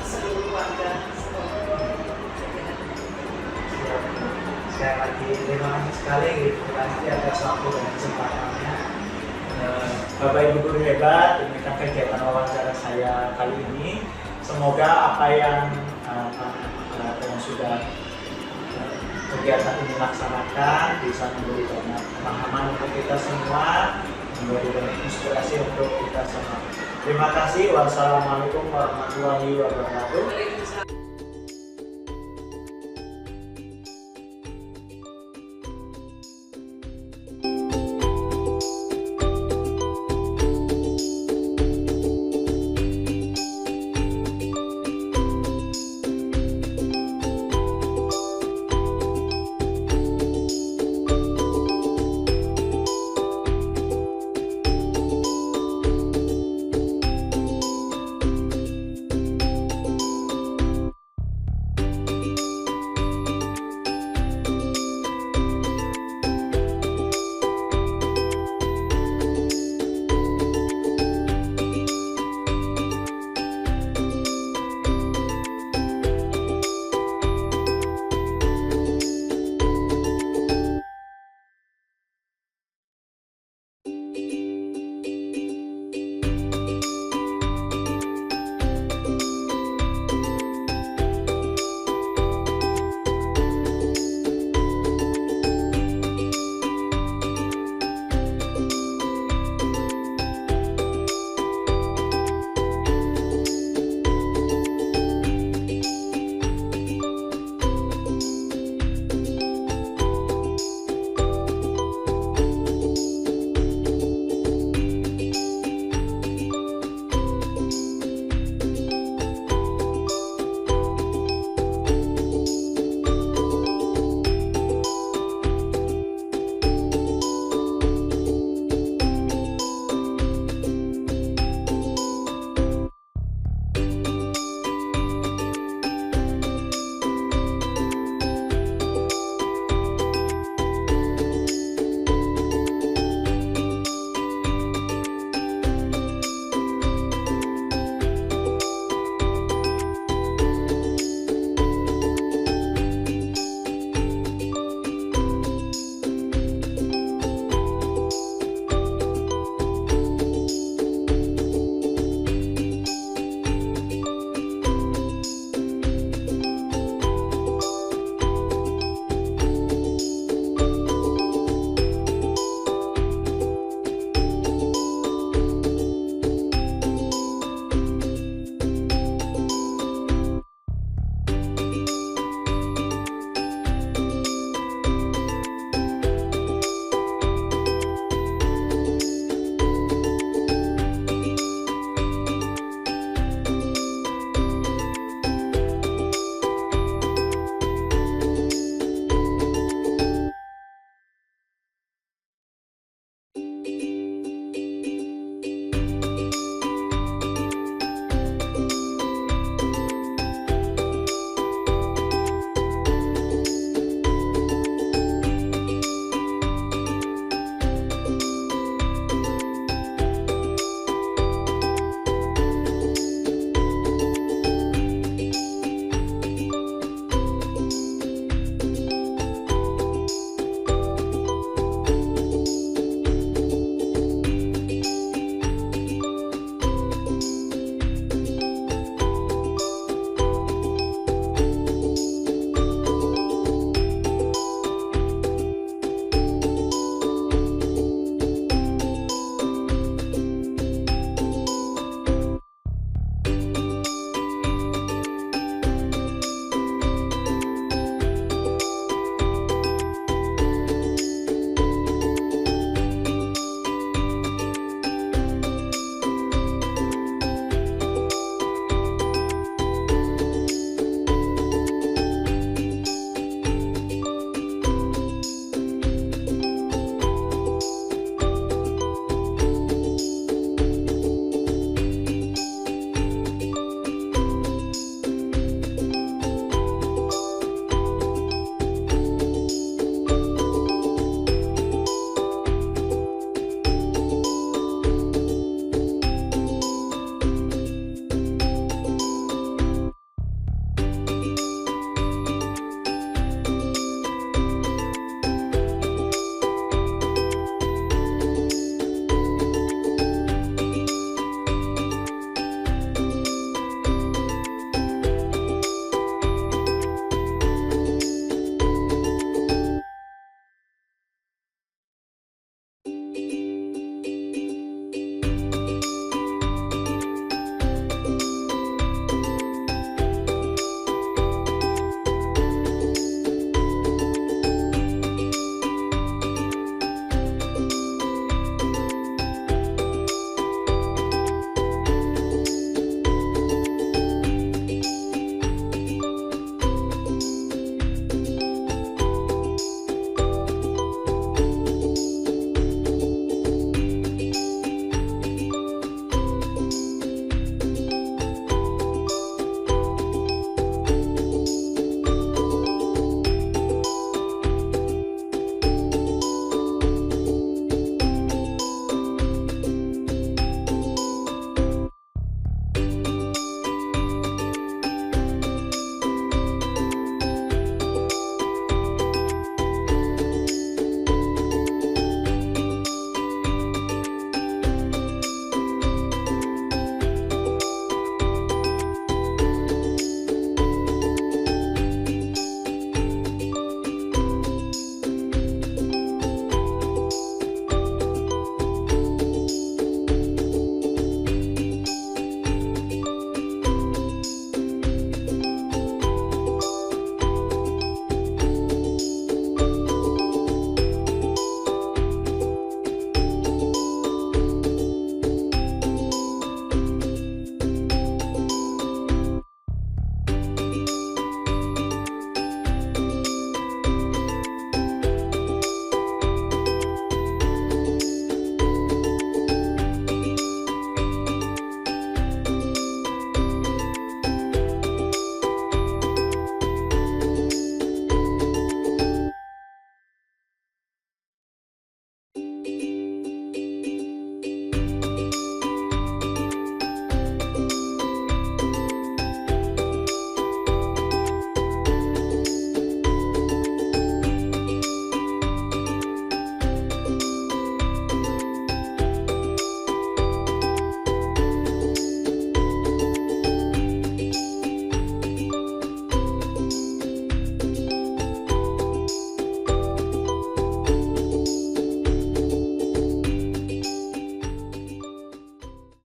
seluruh warga sekolah. Sekali lagi terima kasih sekali nanti atas waktu dan kesempatannya. Bapak Ibu guru hebat, demikian kegiatan wawancara saya kali ini. Semoga apa yang sudah kegiatan ini laksanakan bisa memberi banyak pemahaman untuk kita semua, memberi banyak inspirasi untuk kita semua. Terima kasih. Wassalamualaikum warahmatullahi wabarakatuh.